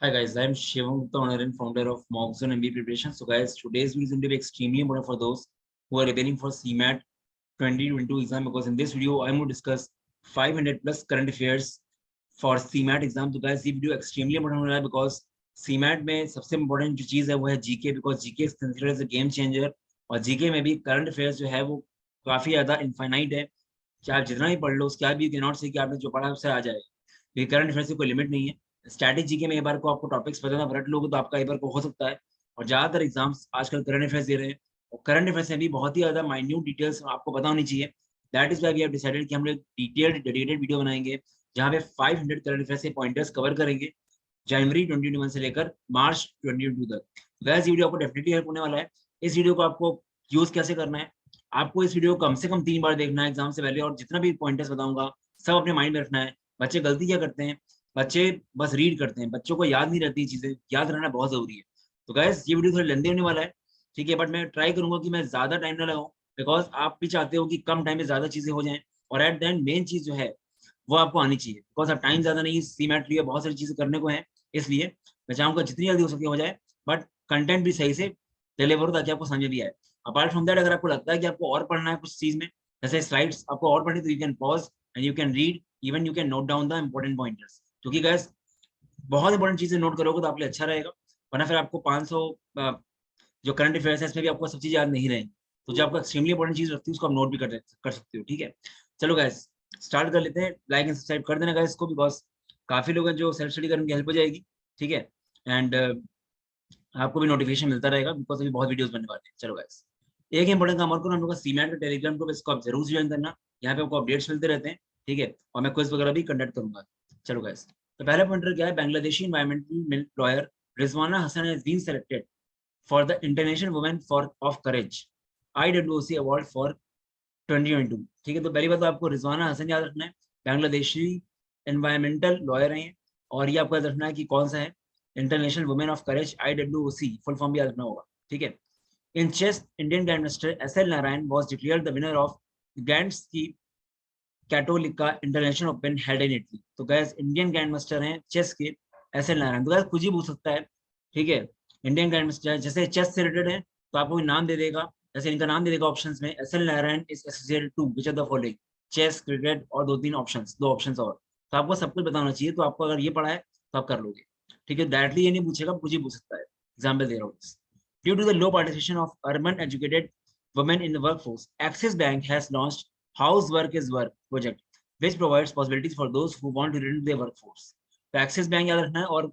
Hi guys, I'm Shivam, the owner and founder of Moxon MBA Preparation. So guys, today's video is going to be extremely important for those who are preparing for CMAT 2022 exam, because in this video I'm going to discuss 500 plus current affairs for CMAT exam. तो guys, ये video extremely important हो रहा है because CMAT में सबसे important जो चीज़ है वो है GK, because GK is considered as a game changer. और GK में भी current affairs जो है वो काफी ज्यादा infinite है कि आप जितना भी पढ़ लो उसके बाद भी कैन नॉट से कि आपने जो पढ़ा उससे आ जाएगा। ये करंट अफेयर्स की कोई लिमिट नहीं है। स्ट्रैटेजी के में एक बार को आपको टॉपिक्स पता ना रट लोगे तो आपका एक बार को हो सकता है। और ज्यादातर एग्जाम्स आजकल करंट अफेयर्स दे रहे हैं और करंट अफेयर्स में भी बहुत ही ज्यादा माइन्यूट डिटेल्स आपको पता होनी चाहिए। That is why we have decided कि हम लोग डिटेल्ड डेडिकेटेड वीडियो बनाएंगे जहाँ पे 500 करंट अफेयर्स के पॉइंटर्स कवर करेंगे जनवरी 2021 से लेकर मार्च 2022 तक। वैसे ये वीडियो आपको डेफिनेटली हेल्प होने वाला है। इस वीडियो को आपको यूज कैसे करना है, आपको इस वीडियो को कम से कम 3 बार देखना है एग्जाम से पहले, और जितना भी पॉइंटर्स बताऊंगा सब अपने माइंड में रखना है। बच्चे गलती क्या करते हैं, बच्चे बस रीड करते हैं, बच्चों को याद नहीं रहती चीजें, याद रहना बहुत जरूरी है। तो गैस ये वीडियो थोड़ा लेंदी होने वाला है, ठीक है, बट मैं ट्राई करूंगा कि मैं ज्यादा टाइम ना लगाऊं, बिकॉज आप भी चाहते हो कि कम टाइम में ज्यादा चीजें हो जाएं। और एट द एंड मेन चीज जो है वो आपको आनी चाहिए, बिकॉज अब टाइम ज्यादा नहीं, सीमैट लिए बहुत सारी चीजें करने को है। इसलिए मैं चाहूंगा जितनी जल्दी हो सके हो जाए, बट कंटेंट भी सही से डिलीवर हो ताकि आपको समझ भी आए। अपार्ट फ्रॉम दैट, अगर आपको लगता है कि आपको और पढ़ना है कुछ चीज में, जैसे स्लाइड्स आपको और पढ़नी, तो you can pause and you can read, even you can note down the important pointers, क्योंकि गैस बहुत इंपॉर्टेंट चीजें नोट करोगे तो आपके लिए अच्छा रहेगा। वरना फिर आपको 500 जो करंट अफेयर्स है इसमें भी आपको सब चीज याद नहीं रहेंगी। तो जो आपको एक्सट्रीमली इंपॉर्टेंट चीज रखती है उसको आप नोट भी कर सकते हो, ठीक है। चलो गैस स्टार्ट कर लेते हैं। लाइक एंड सब्सक्राइब कर देना गैस इसको, बिकॉज काफी लोग हैं जो सेल्फ स्टडी करने की हेल्प हो जाएगी, ठीक है। एंड आपको भी नोटिफिकेशन मिलता रहेगा, बिकॉज अभी बहुत वीडियोस बनने वाले हैं। चलो गाइस, एक इंपॉर्टेंट काम और करो, हम लोग का सीमैट का टेलीग्राम ग्रुप, इसको आप जरूर ज्वाइन करना। यहाँ पे आपको अपडेट्स मिलते रहते हैं, ठीक है, और मैं क्विज वगैरह भी कंडक्ट करूंगा। चलो गाइस, तो पहला पॉइंटर क्या है, Bangladeshi environmental lawyer Rizwana Hasan has been selected for the international women for of courage IWOC award for 2022, ठीक है। तो पहली बात तो आपको रिजवाना हसन याद रखना है, बांग्लादेशी एनवायरमेंटल लॉयर हैं, और ये आपको याद रखना है कि कौन सा है, international women of courage IWOC, full form भी याद रखना होगा, ठीक है। In chess, Indian grand master SL Narayan was declared the winner of grand की Cattolica international open held in Italy. तो गैस इंडियन ग्रैंड मास्टर हैं चेस के SL नारायण। तो गैस कुछ ही पूछ सकता है, ठीक है। इंडियन ग्रैंड मास्टर जैसे चेस से रिलेटेड है तो आपको नाम दे देगा, जैसे इनका नाम दे देगा ऑप्शंस में, SL Narayan is associated to which are the following, chess, cricket, और दो ऑप्शंस और। तो आपको सब कुछ बताना चाहिए, तो आपको अगर ये पढ़ा है तो आप कर लोगे, ठीक है। डायरेक्टली ये नहीं पूछेगा, कुछ ही पूछ सकता है। एग्जाम्पल दे रहा हूँ, due to the low participation of urban educated women in the workforce, Axis Bank has launched House Work is Work project, which provides possibilities for those who want to return to their workforce. तो Axis bank याद रखना है, और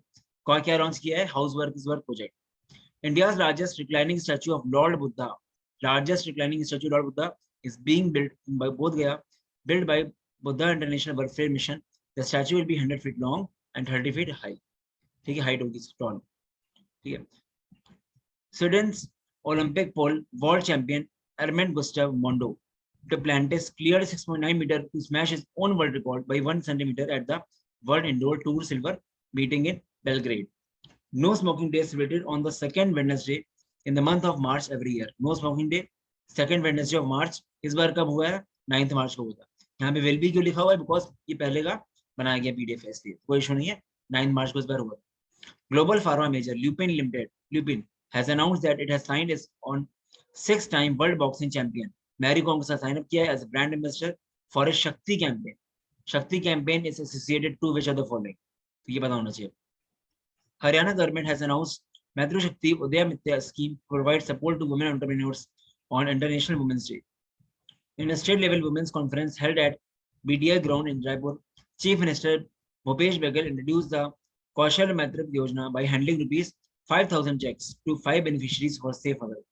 क्या क्या launch किया है, house work is work project. India's largest reclining statue of lord Buddha, largest reclining statue lord Buddha is being built by Bodh Gaya, built by Buddha international workfare mission. The statue will be 100 feet long and 30 feet high, ठीक है, height होगी tall, ठीक है। Sweden's Olympic pole world champion Armand Gustav Mondo Duplantis cleared 6.9 meter to smash his own world record by 1 centimeter at the World Indoor Tour Silver meeting in Belgrade. No smoking day is celebrated on the second Wednesday in the month of March every year. No smoking day, second Wednesday of March. इस बार कब हुआ है, 9 मार्च को हुआ। यहाँ पे well B क्यों लिखा हुआ है, बिकॉज ये पहले का बनाया गया PDF है, इसलिए कोई इशू नहीं है, 9 मार्च को इस बार हुआ। Global pharma major Lupin Limited, Lupin, has announced that it has signed its on 6-time world boxing champion Mary Kom के साथ साइन अप किया है as brand ambassador for a Shakti campaign. Shakti campaign is associated to which of the following, तो ये पता होना चाहिए। Haryana government has announced Matrushakti Udyamita scheme provide support to women entrepreneurs on international women's day. In a state level women's conference held at BDI ground in Raipur, Chief Minister Bhupesh Baghel introduced the Kaushal Maitrip Yojana by handling rupees 5,000 checks to 5 beneficiaries for safe harbor.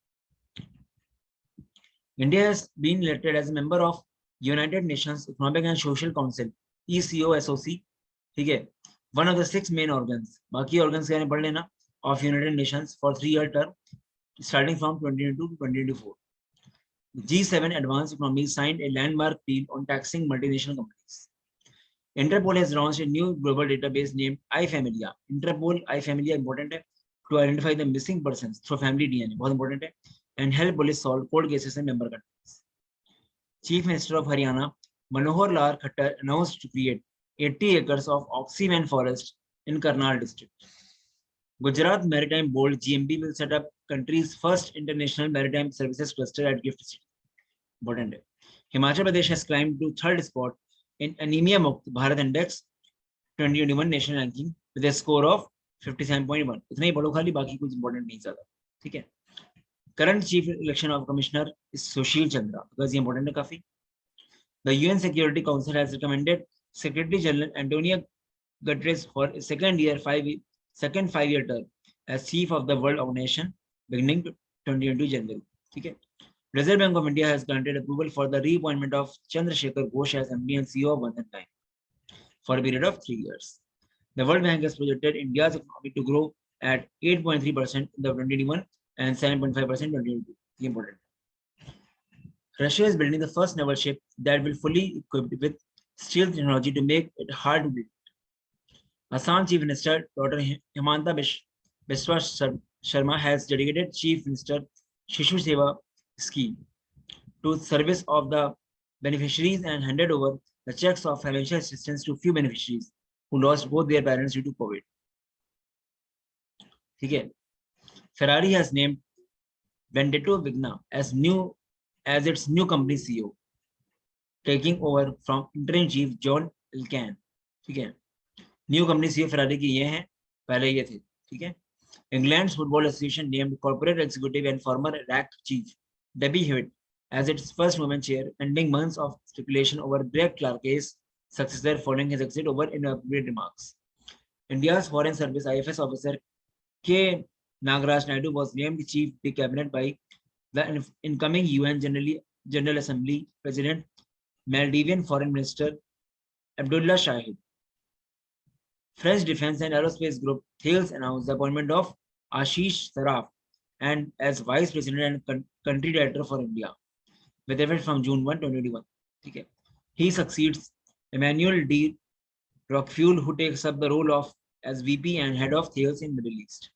India has been elected as a member of United Nations Economic and Social Council ECOSOC, ठीक है, one of the 6 main organs, बाकी organs के पढ़ लेना, of United Nations for 3-year term starting from 2022 to 2024. G7 advanced economies signed a landmark deal on taxing multinational companies. Interpol has launched a new global database named iFamilia. Interpol iFamilia important है to identify the missing persons through family DNA, बहुत important है, and help police solve cold cases in member countries. Chief Minister of Haryana Manohar Lal Khattar announced to create 80 acres of oxyman forest in Karnal district. Gujarat Maritime Board (GMB) will set up country's first international maritime services cluster at Gift City. Important है. Himachal Pradesh has climbed to third spot in Anemia Mukt Bharat Index 2021 national ranking with a score of 57.1. इतना ही पढ़ो खाली, बाकी कुछ important नहीं ज्यादा. ठीक है. Current chief election of commissioner is Sushil Chandra, because ये इंपॉर्टेंट है काफी. The UN Security Council has recommended Secretary General Antonio Guterres for a second five-year term as chief of the World Organization beginning 2022 January. ठीक है. Reserve Bank of India has granted approval for the reappointment of Chandrasekhar Ghosh as MD and CEO of Bandhan Bank for a period of 3 years. The World Bank has projected India's economy to grow at 8.3% in the 2021 and 7.5% in 2022. Important. Russia is building the first naval ship that will fully equipped with stealth technology to make it hard to beat. Assam Chief Minister Dr. Himanta Biswa Sharma has dedicated Chief Minister Shishu Seva scheme to service of the beneficiaries and handed over the checks of financial assistance to few beneficiaries who lost both their parents due to COVID. ठीक है. Ferrari has named Benedetto Vigna as its new company CEO, taking over from interim chief John Elkann. ठीक है. New company CEO Ferrari की ये हैं, पहले ये थे. ठीक है. England's Football Association named corporate executive and former RAC chief Debbie Hewitt as its first woman chair, ending months of speculation over Greg Clark's successor following his exit over inappropriate remarks. India's Foreign Service IFS officer K. Nagaraj Naidu was named chief of the cabinet by the incoming UN General Assembly President Maldivian Foreign Minister Abdullah Shahid. French Defense and Aerospace Group Thales announced the appointment of Ashish Saraf and as Vice President and Country Director for India, with effect from June 1, 2021. Okay. He succeeds Emmanuel D. Rockfuel, who takes up the role of as VP and Head of Thales in Middle East.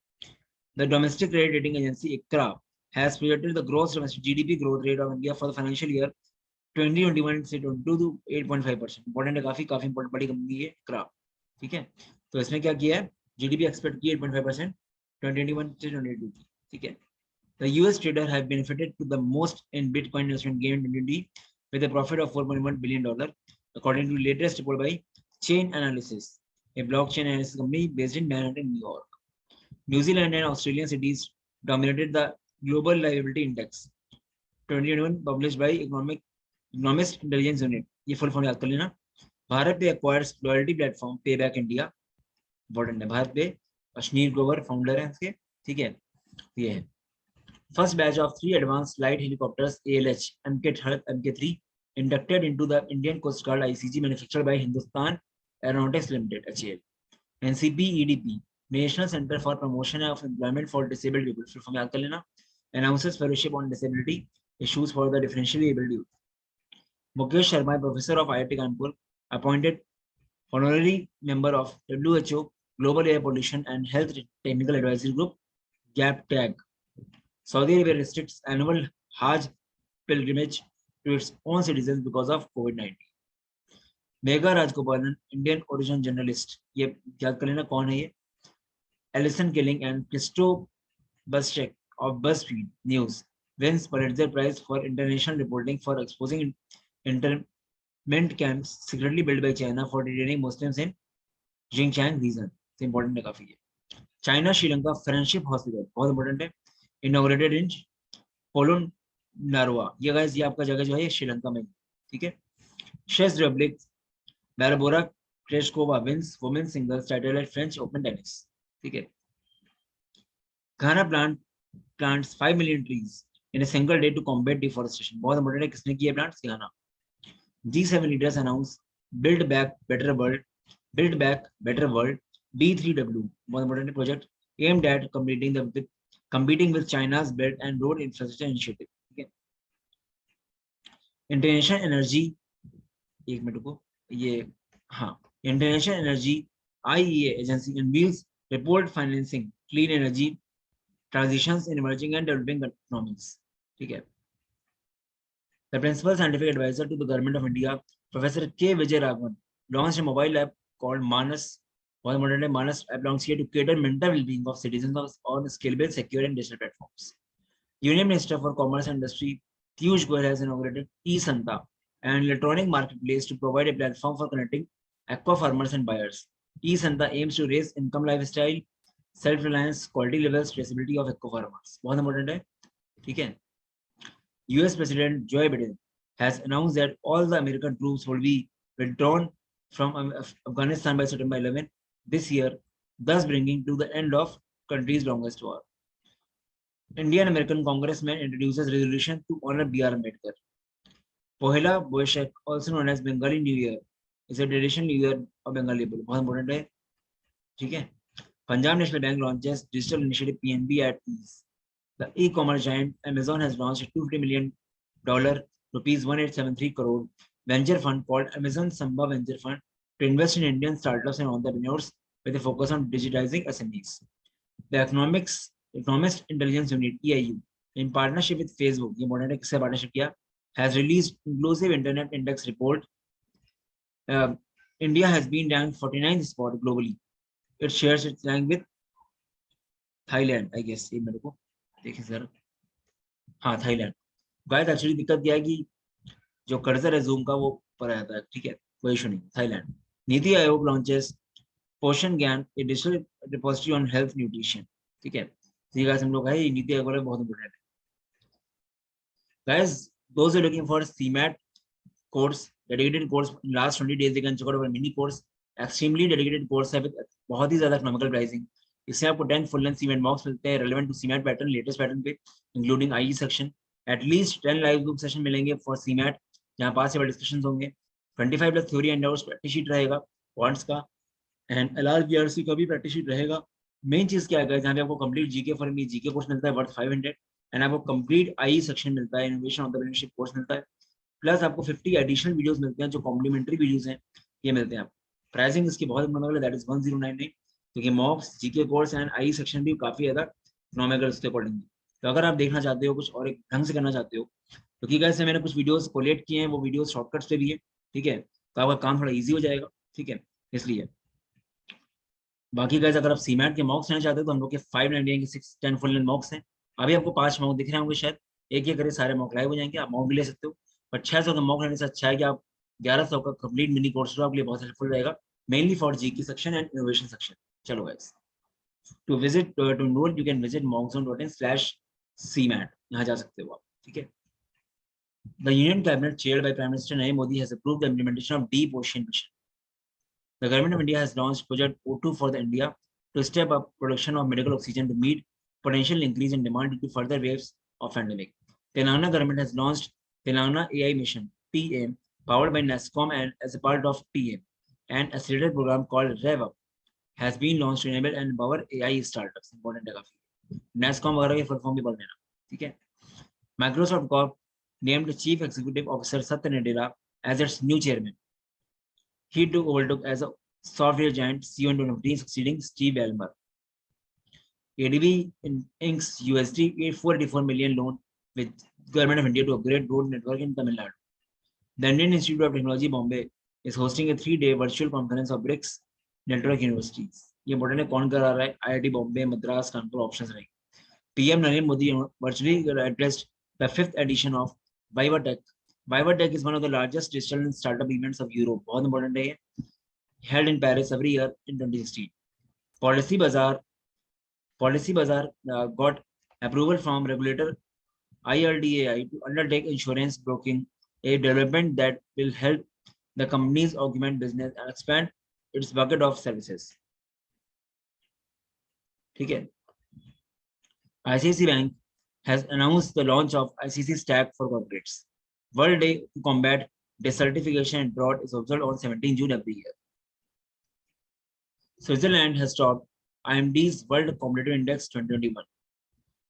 The domestic credit rating agency ICRA has projected the gross domestic GDP growth rate of India for the financial year 2021 से 22 to 8.5%. Important है, काफी important बड़ी company है ICRA. ठीक है. तो इसमें क्या किया है, जीडीपी एक्सपेक्ट की 8.5% 2021 से 2022 की. ठीक है. The US trader have benefited to the most in Bitcoin investment gain in 2020 with a profit of $4.1 billion, according to latest report by Chain Analysis, a blockchain analysis company based in Manhattan, New York. New Zealand and Australian cities dominated the Global Liability Index 2021 published by Economist Intelligence Unit. ये full form याद कर लेना. भारत पे acquires loyalty platform Payback India. Important है. भारत पे Ashneer Grover founder है इसके. ठीक है. ये है. First batch of 3 advanced light helicopters ALH MK3 inducted into the Indian Coast Guard ICG manufactured by Hindustan Aeronautics Limited (HAL). NCP-EDP National Center for Promotion of Employment for Disabled People फिर form याद कर लेना. Announces fellowship on disability issues for the differentially able youth. Mukesh Sharma, professor of IIT Kanpur, appointed honorary member of WHO Global Air Pollution and Health Technical Advisory Group (GAPTAG). Saudi Arabia restricts annual Hajj pilgrimage to its own citizens because of COVID-19. Megha Rajgopalan, Indian origin journalist, ये याद कर लेना कौन है ये. Alison Killing and Christo Buschek of BuzzFeed News wins Pulitzer Prize for international reporting for exposing internment camps secretly built by China for detaining Muslims in Xinjiang region. It's important है काफी. China Sri Lanka Friendship Hospital बहुत important है. Inaugurated in Polon Narwa. ये guys ये आपका जगह जो है श्रीलंका में. ठीक है. Czech Republic Barbora Krejcikova wins women's singles title at French Open tennis. ठीक है. Ghana plants 5 million trees in a single day to combat deforestation. बहुत important है. किसने किए plants? Ghana. G7 leaders announce Build Back Better World B3W. बहुत important project aimed at competing with China's Belt and Road Infrastructure Initiative. Okay. International Energy एक minute को ये हाँ International Energy IEA agency unveils report financing clean energy transitions in emerging and developing economies. ठीक है. The principal scientific advisor to the government of India, Professor K. Vijay Raghavan, launched a mobile app called Manas बहुत important है. Manas belongs here to cater mental well-being of citizens on scalable, secure and digital platforms. Union Minister for Commerce and Industry Piyush Goyal has inaugurated eSanta, an electronic marketplace to provide a platform for connecting aqua farmers and buyers. eSanta aims to raise income, lifestyle, self-reliance, quality levels, traceability of aqua farmers. बहुत important है, ठीक है. US President Joe Biden has announced that all the American troops will be withdrawn from Afghanistan by September 11 this year, thus bringing to the end of country's longest war. Indian American congressman introduces resolution to honor B.R. Ambedkar. Pohela Boishak, also known as Bengali New Year, is a traditional New Year of Bengali people. बहुत important है, ठीक है. Punjab National Bank launches digital initiative PNB at ease. The e-commerce giant Amazon has launched a $250 million rupees 1873 crore venture fund called Amazon Samba Venture Fund to invest in Indian startups and entrepreneurs with a focus on digitizing SMEs. The Economist Intelligence Unit (EIU), in partnership with Facebook, ये model ने किससे partnership किया, has released inclusive internet index report. India has been ranked 49th spot globally. It shares its rank with Thailand, I guess. ये मेरे को देखिए sir, हाँ Thailand. Guys actually दिक्कत क्या है कि जो कर्सर है जूम का वो पर आता है, ठीक है, कोई इशू नहीं. Thailand. NITI Aayog launches Poshan Gyan, a digital repository on health nutrition, ठीक है. ये गाइस हम लोग है, ये नीति आयोग वाले बहुत इंपॉर्टेंट है. Guys, those who are looking for CMAT course, dedicated course, in last 20 days they can check out our mini course, extremely dedicated course है, बहुत ही ज्यादा economical pricing. इससे आपको 10 full length CMAT mocks मिलते हैं relevant to CMAT pattern, latest pattern पे, including IE section. At least 10 live group session मिलेंगे for CMAT, जहाँ पास से discussions होंगे. 25 plus theory and hours practice sheet रहेगा, quants का, and LRBRC का भी practice sheet रहेगा. मेन चीज क्या है, जहाँ पे आपको complete GK for me GK course मिलता है worth 500, and आपको complete IE section मिलता है, innovation entrepreneurship course मिलता है, प्लस आपको 50 एडिशनल वीडियोस मिलते हैं जो कॉम्प्लीमेंट्री वीडियोस हैं, ये मिलते हैं आपको. प्राइसिंग इसकी बहुत इकोनॉमिकल, दैट इज 1099, क्योंकि मॉक्स, GK course and I section भी काफी ज्यादा इकोनॉमिकल उसके अकॉर्डिंग. तो अगर आप देखना चाहते हो कुछ और एक ढंग से करना चाहते हो, क्योंकि गाइस मैंने कुछ वीडियोस कोलेट किए हैं, वो वीडियोस शॉर्टकट्स पे भी है, ठीक है, तो आपका काम थोड़ा ईजी हो जाएगा, ठीक है, इसलिए. बाकी गाइस अगर आप सीमैट के मॉक्स लेना चाहते हो तो हम लोग के 599 के 610 फुल लेंथ मॉक्स हैं. अभी आपको 5 मॉक दिख रहे होंगे शायद, एक करे सारे मॉक लाइव हो जाएंगे, आप मॉक भी ले सकते हो. पर 600 का मॉक लेने से अच्छा है कि आप 1100 का कंप्लीट मिनी कोर्स लो, आपके लिए बहुत हेल्पफुल रहेगा, mainly for GK section and innovation section. चलो guys, to visit to note you can visit mockzone.in/cmat, यहाँ जा सकते हो आप, ठीक है. The Union Cabinet chaired by Prime Minister Narendra Modi has approved the implementation of Deep Ocean Mission. The government of India has launched Project O2 for the India to step up production of medical oxygen to meet potential increase in demand due to further waves of pandemic. Telangana government has launched Telangana AI Mission (TAIM), powered by NASSCOM, and as a part of TAIM, an accelerated program called RevUp has been launched to enable and empower AI startups. Important है काफी. NASSCOM वगैरह के full form भी पढ़ लेना, ठीक है. Microsoft Corp named Chief Executive Officer Satya Nadella as its new chairman. He overtook as a software giant CEO in 2015, succeeding Steve Ballmer. ADB inks USD 484 million loan with Government of India to upgrade road network in Tamil Nadu. The Indian Institute of Technology Bombay is hosting a 3-day virtual conference of BRICS network universities. ये important है, कौन करा रहा है? IIT Bombay, Madras, Kanpur options रहेंगे. PM Narendra Modi virtually addressed the 5th edition of Viva Tech. Viva Tech is one of the largest digital and startup events of Europe. बहुत important है, held in Paris every year in 2016. Policy Bazaar got approval from regulator IRDAI to undertake insurance broking, a development that will help the companies augment business and expand its bucket of services. ठीक है. ICICI Bank has announced the launch of ICICI Stack for corporates. World Day to combat desertification and drought is observed on 17 June every year. Switzerland has topped IMD's World Competitive Index 2021.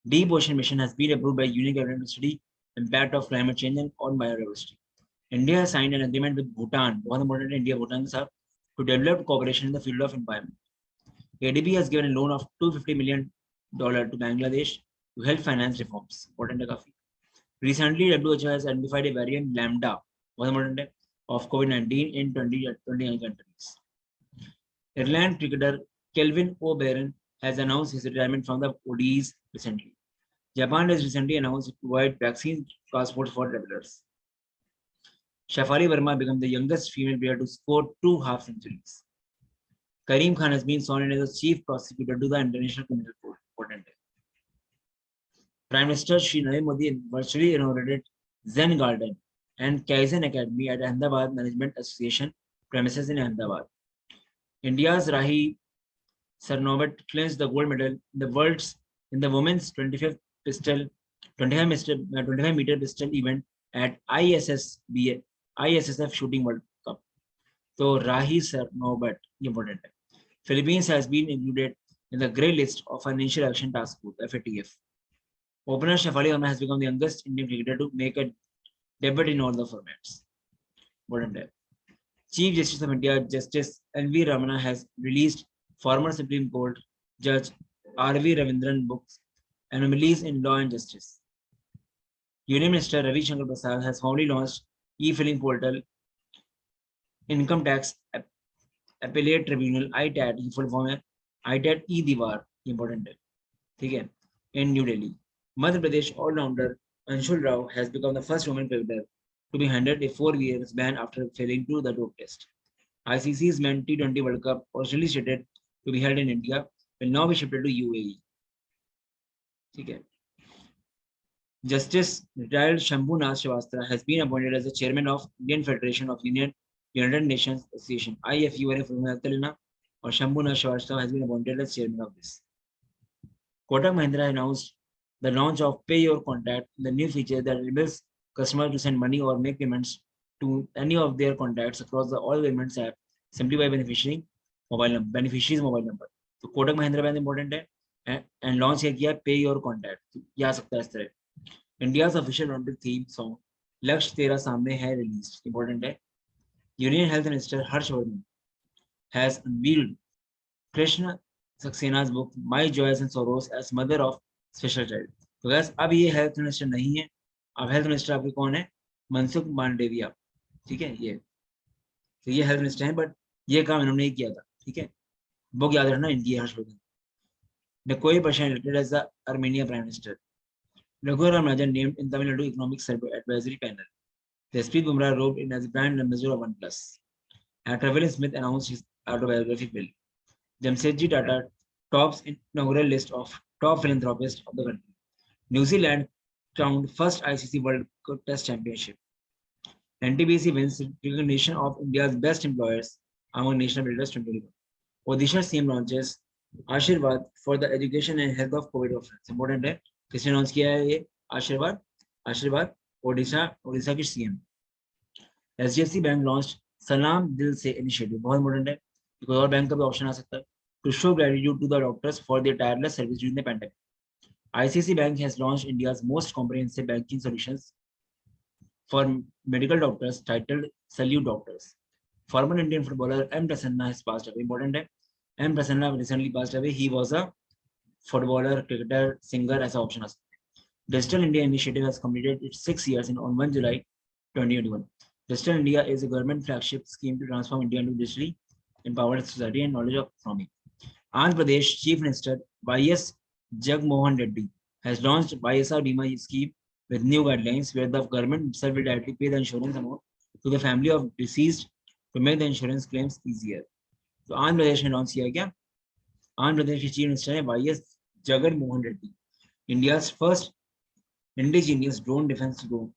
Deep Ocean Mission has been approved by Union Cabinet to study impact of climate change and on biodiversity. India has signed an agreement with Bhutan, बहुत important India Bhutan के साथ, to develop cooperation in the field of environment. ADB has given a loan of $250 million to Bangladesh to help finance reforms. Important है काफी. Recently, WHO has identified a variant Lambda, बहुत important है, of COVID-19 in 29 countries. Ireland cricketer Kelvin O'Brien has announced his retirement from the ODIs recently. Japan has recently announced to provide vaccine passports for travelers. Shafali Verma became the youngest female player to score 2 half centuries. Karim Khan has been sworn in as the chief prosecutor to the International Criminal Court. Important. Prime Minister Shri Narendra Modi virtually inaugurated Zen Garden and Kaizen Academy at Ahmedabad Management Association premises in Ahmedabad. India's Rahi Sarnobat clinched the gold medal in the women's 25 meter pistol event at ISSF Shooting World Cup. So Rahi Sarnobat, important. Philippines has been included in the grey list of Financial Action Task Force (FATF). Opener Shafali Verma has become the youngest Indian cricketer to make a debut in all the formats. Important. Chief Justice of India, Justice N.V. Ramana, has released former Supreme Court Judge R.V. Ravindran books Anomalies in Law and Justice. Union Minister Ravi Shankar Prasad has formally launched e-filing portal Income Tax Appellate Tribunal ITAT, full form है ITAT e-Diwar, important है, ठीक है, in New Delhi. Madhya Pradesh all-rounder Anshul Rao has become the first woman cricketer to be handed a 4 year ban after failing to the road test. ICC's Men T20 World Cup, originally slated to be held in India, will now be shifted to UAE. ठीक है. Justice retired Shambhunath Srivastava has been appointed as the chairman of Indian Federation of United Nations Association IFU or Shambhunath Srivastava has been appointed as chairman of this. Kotak Mahindra announced the launch of Pay Your Contact, the new feature that enables customers to send money or make payments to any of their contacts across the all payments app simply by beneficiary's mobile number. So Kotak Mahindra Bank important है and launch किया Pay Your Contact. ये आ सकता है इस तरह. India's official Olympic theme song लक्ष्य तेरा सामने है released. Important है. Union Health Minister Harshvardhan has unveiled Krishna Saksena's book My Joys and Sorrows as Mother of Special Child. तो guys अब ये हेल्थ मिनिस्टर नहीं है. अब हेल्थ मिनिस्टर आपके कौन है? मनसुख मांडविया. ठीक है, ये तो ये हेल्थ मिनिस्टर है, बट ये काम इन्होंने ही किया था. ठीक है, बुक याद रखना इनकी हर्षवर्धन. कोई person elected as the Armenia Prime Minister. Raghuram Rajan named in Tamil Nadu Economic Survey Advisory Panel. Jasprit Bumrah roped in as brand ambassador of OnePlus. Actor Will Smith announced his autobiography bill. Jamsetji Tata tops inaugural list of top philanthropists of the country. New Zealand crowned first ICC World Test Championship. NTPC wins recognition of India's best employers among national builders 2021. Odisha CM launches Ashirwad for the education and health of COVID orphans. Important है. किसने launch किया है ये? आशीर्वाद ओडिशा की CM. HDFC bank launch सलाम दिल से इनिशिएटिव. बहुत इंपॉर्टेंट है. कोई और बैंक का भी ऑप्शन आ सकता है. To show gratitude to the doctors for their tireless service during the pandemic. ICICI Bank has launched India's most comprehensive banking solutions for medical doctors titled Salute Doctors. Former Indian footballer M. Prasanna has passed away. Important है. M. Prasanna recently passed away. He was a footballer, cricketer, singer as an option. Digital India initiative has completed its 6 years on 1 July 2021. Digital India is a government flagship scheme to transform India into digitally empowered society and knowledge economy. Andhra Pradesh Chief Minister Y.S. Jagmohan Reddy has launched YSR Bima scheme with new guidelines where the government itself will directly pay the insurance amount to the family of deceased to make the insurance claims easier. So Andhra Pradesh ने launch किया क्या? आंध्र प्रदेश के chief minister है YS Jagan Mohan Reddy. India's first indigenous drone defense drone,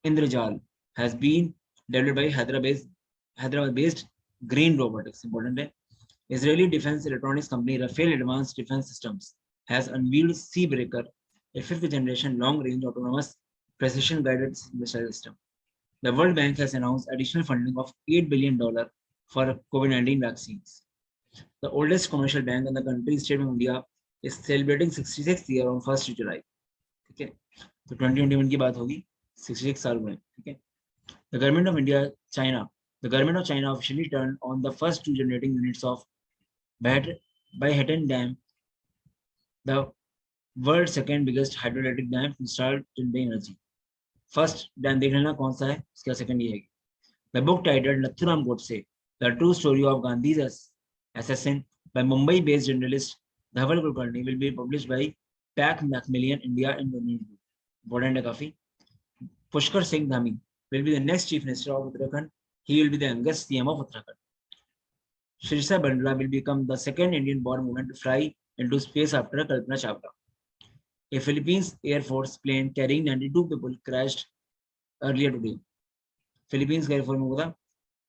Indrajal, has been developed by Hyderabad-based Green Robotics. Important है. Israeli defense electronics company Rafael Advanced Defense Systems has unveiled Seabreaker, a fifth-generation long-range autonomous precision-guided missile system. The World Bank has announced additional funding of $8 billion for COVID-19 vaccines. The oldest commercial bank in the country, State Bank of India, is celebrating 66th year on 1st July. ठीक है, तो 2021 की बात होगी. 66 साल हुए. ठीक है. The government of China officially turned on the first 2 generating units of Baihetan Dam, the world's second biggest hydroelectric dam to install generate energy. First dam देख लेना कौन सा है, इसका second ये है. The book titled Nathuram Godse, The True Story of Gandhi's Assassin by Mumbai-based journalist Dhaval Kulkarni will be published by Pack Macmillan India in 2022. Important है काफी. Pushkar Singh Dhami will be the next Chief Minister of Uttarakhand. He will be the youngest CM of Uttarakhand. Shrisha Bandla will become the second Indian-born woman to fly into space after Kalpana Chawla. A Philippines Air Force plane carrying 92 people crashed earlier today. Philippines Air Force में होगा.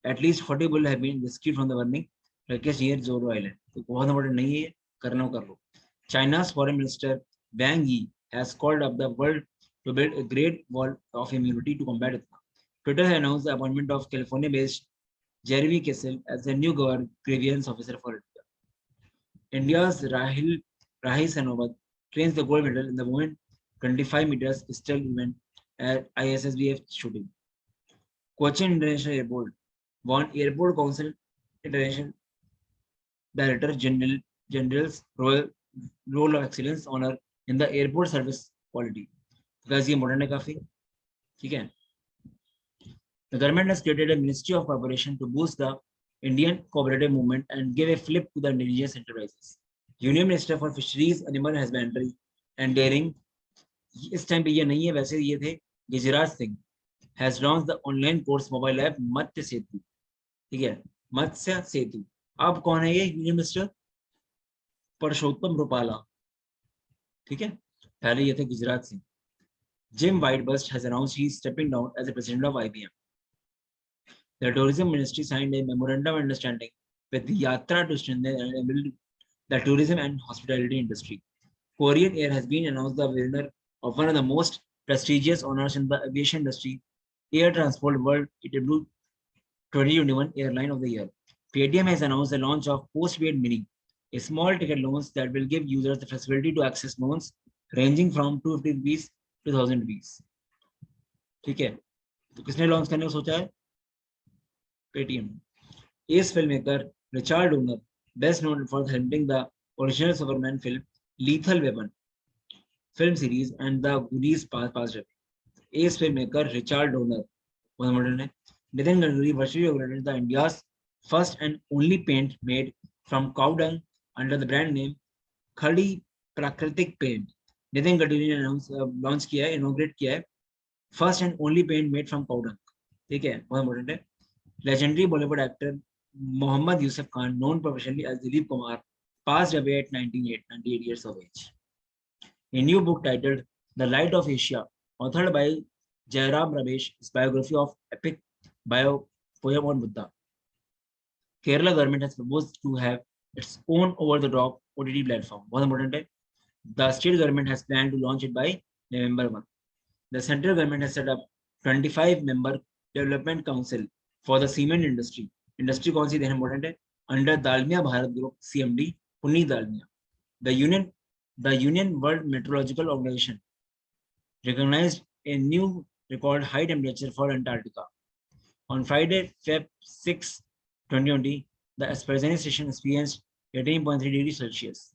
At least 40 people have been rescued from the burning wreckage near Zoro Island. तो बहुत important नहीं है, करना कर लो. China's Foreign Minister Wang Yi has called up the world to build a great wall of immunity to combat it. Twitter has announced the appointment of California-based Jeremy Kessel as the new grievance officer for India. India's Rahil Senowat trains the gold medal in the women 25 meters pistol event at ISSBF shooting. Cochin International Airport won Airport Council International Director General's Role of Excellence honor in the airport service quality. Guys, ये important है काफी, ठीक है? The government has created a Ministry of Corporation to boost the Indian cooperative movement and give a flip to the indigenous enterprises. Union Minister for Fisheries, Animal Husbandry and Dairying, इस time पे ये नहीं है, वैसे ये थे, Giriraj Singh has launched the online course mobile app मत्स्य सेतु, ठीक है? मत्स्य सेतु. अब कौन है ये यूनियन मिनिस्टर? परशोत्तम रुपाला, ठीक है? पहले ये थे Giriraj Singh. Jim Whitebust has announced he is stepping down as the president of IBM. The tourism ministry signed a memorandum of understanding with Yatra to strengthen and build the tourism and hospitality industry. Korean Air has been announced the winner of one of the most prestigious honors in the aviation industry, Air Transport World EW 2021 Airline of the Year. Paytm has announced the launch of Postpaid Mini, a small ticket loans that will give users the flexibility to access loans ranging from 250 rupees to 1000 rupees. ठीक है, तो किसने launch करने को सोचा है? Paytm. Ace filmmaker Richard Donner, best known for helming the original Superman film Lethal Weapon film series and the Goonies past away. Ace filmmaker Richard Donner, Nitin Ganguly virtually inaugurated the India's first and only paint made from cow dung under the brand name Khadi Prakritik Paint. Nitin Ganguly ने launch किया है, inaugurate किया है, first and only paint made from cow dung. ठीक है, बहुत important है. Legendary Bollywood actor Mohammad Yusuf Khan, known professionally as Dilip Kumar, passed away at 98 years of age. A new book titled The Light of Asia, authored by Jairam Ramesh, is biography of epic bio poem on Buddha. Kerala government has proposed to have its own over-the-top OTT platform. बहुत important है. The state government has planned to launch it by November 1. The central government has set up 25-member development council for the cement industry. Industry कौन सी important है? Under Dalmia Bharat Group CMD Puneet Dalmia. The Union World Meteorological Organization recognized a new record high temperature for Antarctica. On Friday, Feb 6, 2020, the Esperanza station experienced 18.3 degrees Celsius.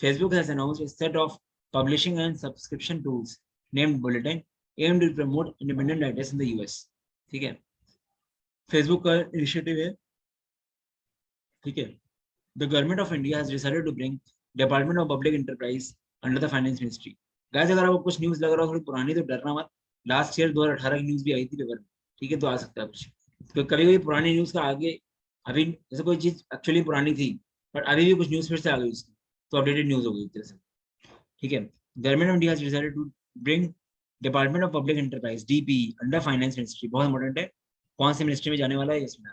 Facebook has announced a set of publishing and subscription tools named Bulletin, aimed to promote independent writers in the US. ठीक है, Facebook का initiative है, ठीक है. The government of India has decided to bring Department of Public Enterprise under the Finance Ministry. Guys, अगर आपको कुछ news लग रहा हो थोड़ी पुरानी तो डरना मत. लास्ट ईयर 2018 की न्यूज़ भी आई थी पेपर में, ठीक है, तो आ सकता है कुछ. तो कभी-कभी पुरानी न्यूज़ का आगे अभी जैसे कोई चीज एक्चुअली पुरानी थी बट अभी भी कुछ न्यूज़ फिर से आ गई उसकी, तो अपडेटेड न्यूज़ हो गई एक तरह से, ठीक है. Government of India has decided to bring department of public enterprise DP under finance ministry. बहुत इंपॉर्टेंट है, कौन सी मिनिस्ट्री में जाने वाला है इसमें.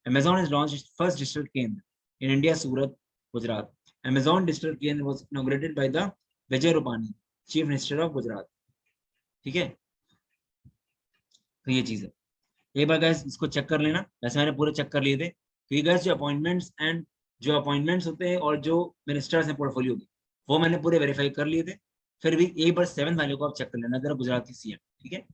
Amazon has launched its first digital केंद्र in India, Surat, Gujarat. Amazon digital केंद्र was inaugurated by the Vijay Rupani, Chief Minister of Gujarat. ठीक है, तो ये चीज है. एक बार गाइस इसको चेक कर लेना, वैसे मैंने पूरे चेक कर लिए थे. तो ये गाइस जो अपॉइंटमेंट्स होते हैं और जो मिनिस्टर्स हैं पोर्टफोलियो के, वो मैंने पूरे वेरीफाई कर लिए थे. फिर भी एक बार 7th वाले को आप चेक कर लेना जरा, गुजरात की सीएम, ठीक है.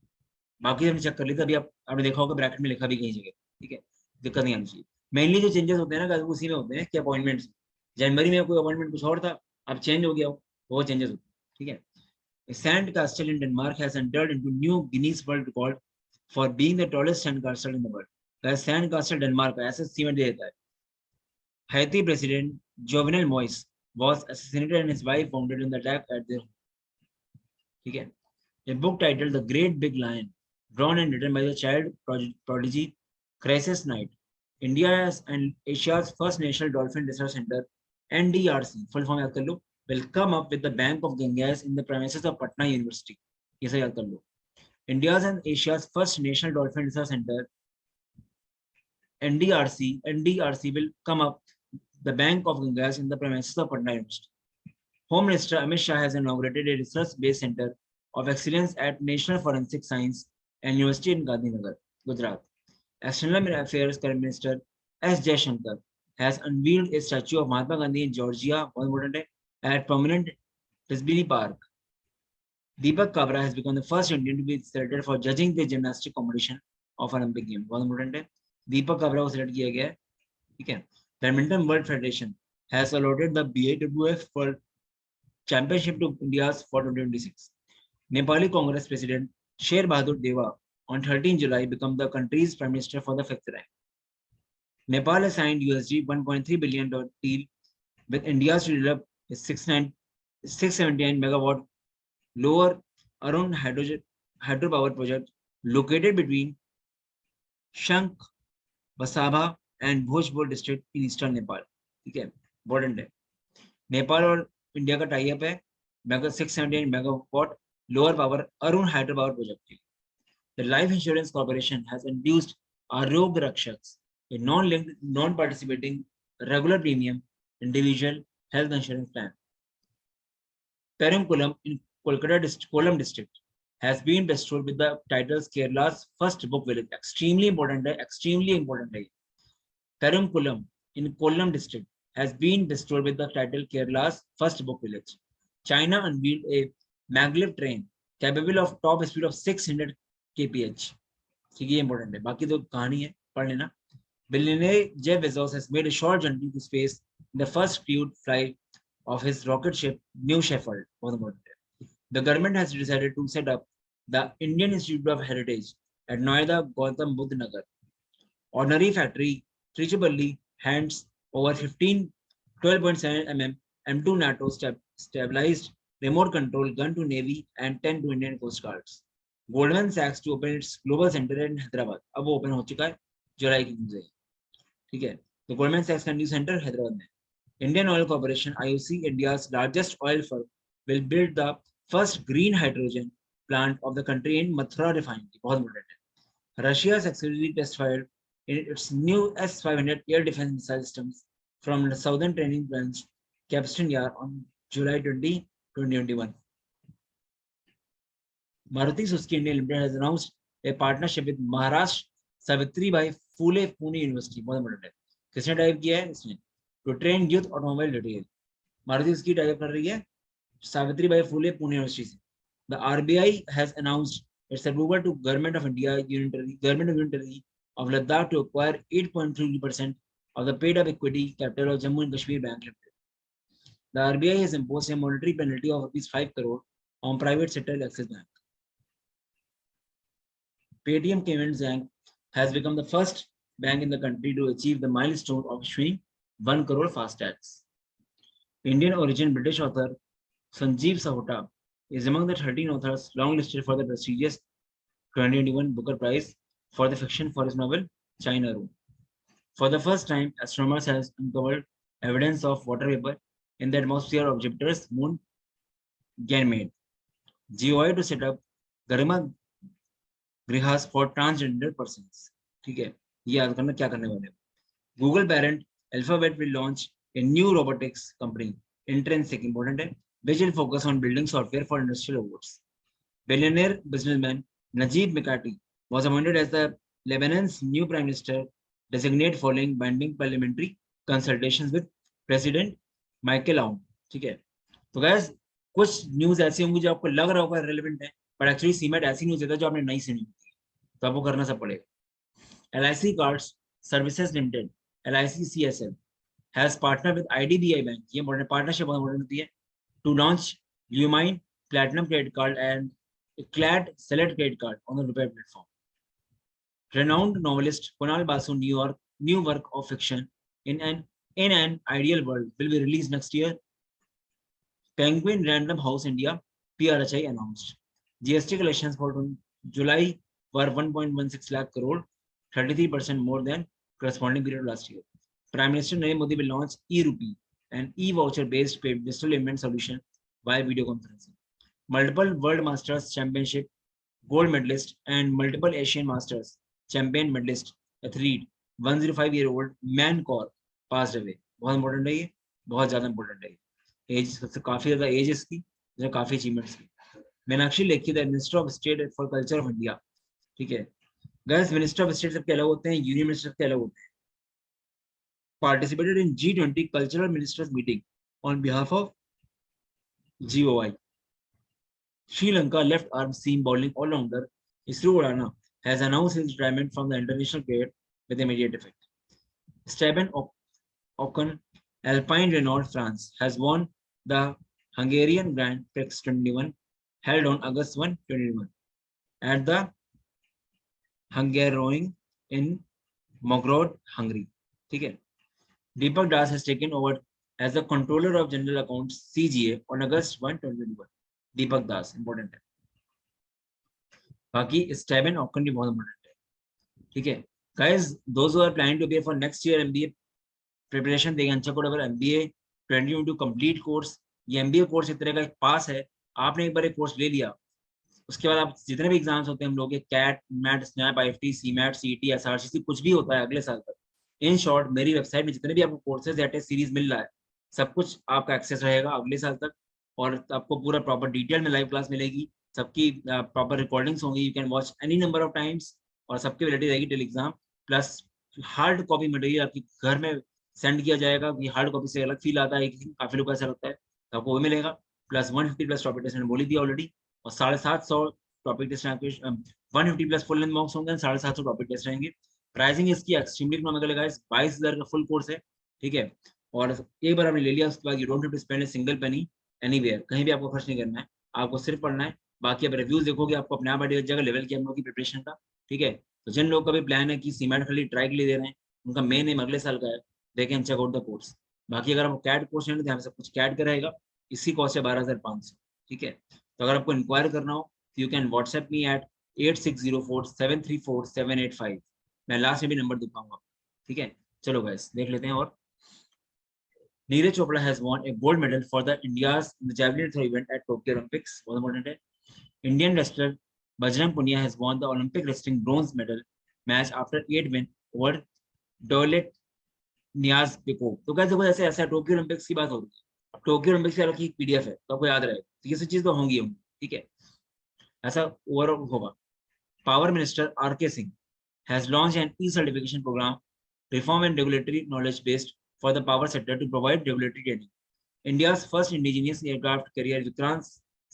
बाकी हमने चेक कर लिए थे, अभी आपने देखा होगा ब्रैकेट में लिखा भी कहीं जगह, ठीक है, दिक्कत नहीं आनी चाहिए. मेनली जो चेंजेस होते हैं ना गाइस उसी में होते हैं कि अपॉइंटमेंट्स, जनवरी में कोई अपॉइंटमेंट कुछ और था, अब चेंज हो गया हो, वो चेंजेस होते हैं, ठीक है. Sand कास्टल in Denmark has entered into new Guinness world record for being the tallest sand कास्टल in the world. Guys sand कास्टल Denmark का ऐसा सीमेंट दे देता है, Haiti President Jovenel Moise was assassinated and his wife wounded in the attack at their home. Okay. A book titled The Great Big Lion, drawn and written by the child prodigy Crisis Knight. India's and Asia's first National Dolphin Research Center, NDRC, full form याद कर लो, will come up with the bank of Ganges in the premises of Patna University. ये सब याद कर लो. India's and Asia's first National Dolphin Research Center, NDRC will come up the bank of Ganges in the premises of Patna University. Home Minister Amit Shah has inaugurated a research-based center of excellence at National Forensic Science and University in Gandhinagar, Gujarat. External Affairs Minister S. Jaishankar has unveiled a statue of Mahatma Gandhi in Georgia at prominent Tisbini Park. Deepak Kabra has become the first Indian to be selected for judging the gymnastic competition of Olympic Games. बहुत important है. Deepak Kabra को select किया गया है. ठीक है. Badminton World Federation has allotted the BAWF for championship to India's for 2026. Nepali Congress President Sher Bahadur Deva on 13 July became the country's prime minister for the fifth time. Nepal has signed USD 1.3 billion deal with India to develop a 679 megawatt lower Arun hydropower project located between Shank, Basabha and Bhojpur district in eastern Nepal. ठीक है, important है. नेपाल और India का tie up है 679 megawatt lower power Arun hydropower project. The Life Insurance Corporation has introduced Arog Rakshaks, a non-linked, non-participating, regular premium individual health insurance plan. Peramkulam in Kollam district has been bestowed with the titles Kerala's first book village. Extremely important. Peramkulam in Kollam district has been bestowed with the title Kerala's first book village. China unveiled a maglev train capable of top speed of 600 kph. ठीक है, important है. बाकी तो कहानी है, पढ़ लेना. Billionaire Jeff Bezos has made a short journey to space in the first crewed flight of his rocket ship New Shepard. बहुत important है. The government has decided to set up the Indian Institute of Heritage at Noida Gautam Buddha Nagar. Ordinary factory Trichipalli hands over 12.7 mm M2 NATO stabilized remote control gun to Navy and 10 to Indian Coast Guards. Goldman Sachs to open its global center in Hyderabad. अब वो open हो चुका है, जुलाई की news है. ठीक है, तो Goldman Sachs का न्यू सेंटर हैदराबाद में. Indian Oil Corporation IOC, India's largest oil firm, will build the first green hydrogen plant of the country in Mathura refinery. बहुत important है. Russia successfully test-fired its new S-500 air defense missile systems from the southern training branch Capstan Yard on July 20, 2021. Maruti Suzuki India Limited has announced a partnership with Maharashtra Savitribai Phule Pune University. बहुत important है. किसने type किया है इसमें? To train youth automobile retail. Maruti Suzuki type कर रही है Savitribai Phule Pune university से. The RBI has announced its approval to Government of India Unitary of Ladakh to acquire 8.3% of the paid-up equity capital of Jammu and Kashmir Bank Limited. The RBI has imposed a monetary penalty of ₹5 crore on private sector Axis Bank. Paytm Payments Bank has become the first bank in the country to achieve the milestone of issuing 1 crore FASTags. Indian origin British author Sanjeev Sahota is among the 13 authors longlisted for the prestigious 2021 Booker Prize for the fiction for his novel China Room. For the first time, astronomers have uncovered evidence of water vapor in the atmosphere of Jupiter's moon Ganymede. GOI to set up Garima Grihas for transgender persons. ठीक है, ये याद करना क्या करने वाले. Google parent Alphabet will launch a new robotics company, Intrinsic, important है, which will focus on building software for industrial robots. Billionaire businessman Najib Mikati was appointed as the Lebanon's new prime minister designate following binding parliamentary consultations with President Michael Aoun. ठीक है, तो guys कुछ news ऐसी होंगी जो आपको लग रहा होगा रेलेवेंट है, बट एक्चुअली सीमेट ऐसी न्यूज देता है जो आपने नहीं सुनी होती है, तो आपको करना सब पड़ेगा. LIC Cards Services Limited LIC CSL has partnered with IDBI Bank. ये partnership होती है to launch Lumine Platinum Credit Card and Clad Select Credit Card on the RuPay platform. Renowned novelist Kunal Basu new work of fiction in an In an Ideal World will be released next year. Penguin Random House India (PRHI) announced. GST collections for July were 1.16 lakh crore, 33% more than corresponding period last year. Prime Minister Narendra Modi will launch e-rupee, an e-voucher based digital payment solution via video conferencing. Multiple World Masters Championship gold medalist and multiple Asian Masters champion medalist athlete 105-year-old man Kaur passed away. बहुत important है ये, बहुत ज्यादा important है ये. As सबसे काफी ज्यादा एज इसकी, जो काफी अचीवमेंट्स की. Meenakshi Lekhi the minister of state for culture of India. ठीक है गाइस, मिनिस्टर ऑफ स्टेट सबके अलग होते हैं, यूनियन मिनिस्टर सबके अलग होते हैं. Participated in G20 cultural ministers meeting on behalf of GOI. Sri Lanka left arm seam bowling all-rounder Isru Rana has announced his retirement from the international cricket with immediate effect. Steban Ocon, Alpine Renault France, has won the Hungarian Grand Prix 21 held on August 1, 2021 at the Hungaroring in Mogorod, Hungary. ठीक है. Deepak Das has taken over as the Controller of General Accounts (CGA) on August 1, 2021. Deepak Das, important है. बाकी Steban Ocon भी बहुत important है. ठीक है. Guys, those who are planning to prepare for next year MBA preparation, they can check out our MBA 2022 complete course. ये MBA course एक तरह का पास है. आपने एक बार एक कोर्स ले लिया, उसके बाद आप जितने भी एग्जाम्स होते हैं हम लोग के CAT, MAT, SNAP, IFT, CMAT, CET, SRCC कुछ भी होता है अगले साल तक. इन शॉर्ट मेरी वेबसाइट में जितने भी आपको कोर्सेज या टेस्ट सीरीज मिल रहा है, सब कुछ आपका एक्सेस रहेगा अगले साल तक. और आपको पूरा प्रॉपर डिटेल में लाइव क्लास मिलेगी, सबकी प्रॉपर रिकॉर्डिंग्स होंगी. You can watch any number of times और सबकी वैलिडिटी रहेगी till exam. Plus hard copy material आपकी घर में सेंड किया जाएगा. ये हार्ड कॉपी से अलग फील आता है, काफी लोग ऐसा लगता है, तो आपको वो मिलेगा. प्लस 150 प्लस टॉपिक टेस्ट मैंने बोली थी ऑलरेडी, और 750 topic test 150 plus full length mocks होंगे, 750 टॉपिक टेस्ट रहेंगे. प्राइसिंग इसकी एक्सट्रीमली इकोनॉमिकल है गाइस, 22,000 का फुल कोर्स है. ठीक है. और एक बार आपने ले लिया उसके बाद you don't have to spend a single penny anywhere, कहीं भी आपको खर्च नहीं करना है, आपको सिर्फ पढ़ना है. बाकी आप रिव्यूज देखोगे आपको अपने आप आइडिया लग जाएगा लेवल क्या हम लोग की प्रिपरेशन का. ठीक है. तो जिन लोग का भी प्लान है कि सीमैट खाली ट्राई के लिए दे रहे हैं, उनका मेन एम अगले साल का है, they can check out the course. बाकी अगर आपको कैट कोर्स लेना है तो यहाँ पे सब कुछ कैट का रहेगा. इसकी कॉस्ट है 12,500. ठीक है. तो अगर आपको इंक्वायर करना हो तो you can WhatsApp me at 8604734785. मैं लास्ट में भी नंबर दिखाऊंगा. ठीक है. चलो गाइस देख लेते हैं. और Neeraj Chopra has won a gold medal for the India's javelin throw event at Tokyo Olympics. बहुत important है. Indian wrestler Bajrang Punia has won the Olympic wrestling bronze medal match after 8 win over Dolet Niaz Piko. तो guys देखो ऐसे ऐसा Tokyo Olympics की बात हो रही है. टोक्यो ओलंपिक्स की अलग PDF है तो आपको याद रहेगा. तो ये सब चीज तो होंगी. ठीक है. ऐसा ओवरऑल होगा. Power Minister RK Singh has launched an e-certification program, reform and regulatory knowledge based for the power sector to provide regulatory training. India's first indigenous aircraft carrier Vikrant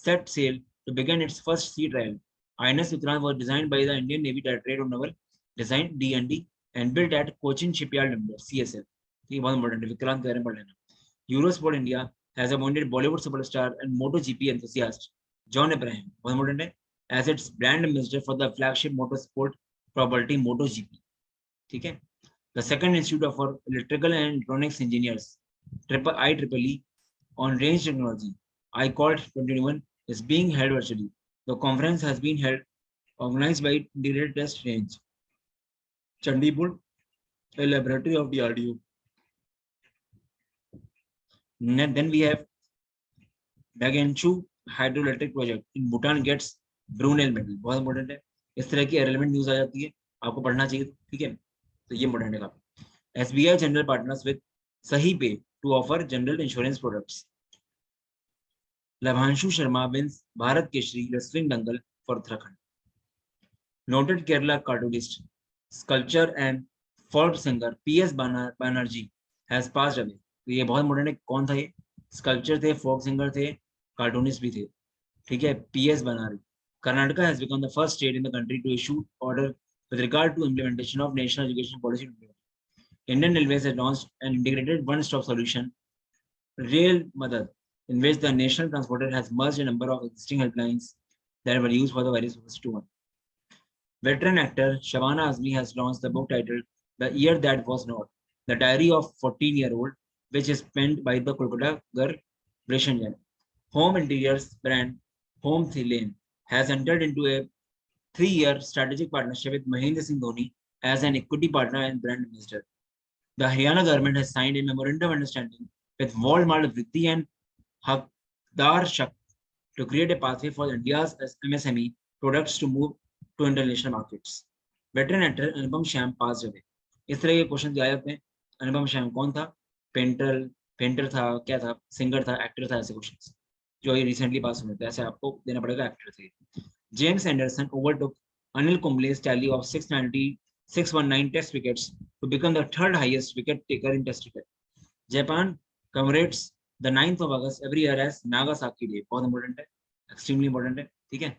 set sail to begin its first sea trial. INS Vikrant was designed by the Indian Navy Directorate of Naval Design (DND) and built at Cochin Shipyard Limited (CSL). ये बहुत important है, विक्रांत के बारे में पढ़ लेना. Eurosport India has appointed Bollywood superstar and MotoGP enthusiast John Abraham, बहुत important है, as its brand ambassador for the flagship motorsport property MotoGP. ठीक है. The second Institute for Electrical and Electronics Engineers IEEE on Range Technology ICOLT 2021 is being held virtually. The conference has been held organized by Integrated Test Range, Chandipur, a laboratory of DRDO. Then we have Dagenchu hydroelectric project in Bhutan gets Brunel medal. बहुत important है. इस तरह की relevant news आ जाती है, आपको पढ़ना चाहिए. ठीक है. तो ये इंपॉर्टेंट है काफी. SBI General partners with Sahi Pay to offer general insurance products. Labhanshu Sharma wins Bharat Keshri wrestling dangle for Uttarakhand. Noted Kerala cartoonist, sculptor and folk singer PS Banerjee has passed away. तो ये बहुत important है. कौन था ये? Sculpture थे, folk singer थे, cartoonist भी थे. ठीक है. PS Banerjee. Karnataka has become the first state in the country to issue order with regard to implementation of national education policy. Indian Railways has launched an integrated one-stop solution, Rail Madad, in which the national transporter has merged a number of existing helplines that were used for the various purposes to one. Veteran actor Shabana Azmi has launched the book titled The Year That Was Not, the diary of 14-year-old which is penned by the Kolkata girl Brescian. Home interiors brand Home Lane has entered into a 3-year strategic partnership with Mahendra Singh Dhoni as an equity partner and brand ambassador. The Haryana government has signed a memorandum of understanding with Walmart Vritti and Hakdar Shak to create a pathway for India's MSME products to move to international markets. Veteran actor Anupam Shyam passed away. इस तरह के question आए थे. अनुपम श्याम कौन था? Painter painter था, क्या था, सिंगर था, एक्टर था, ऐसे क्वेश्चंस जो ये रिसेंटली पास हुए थे, ऐसे आपको देना पड़ेगा एक्टर थे. James Anderson overtook Anil Kumble's tally of 619 test wickets to become the third highest wicket taker in test cricket. Japan commemorates the 9th of August every year as Nagasaki Day. बहुत important है, extremely important है. ठीक है.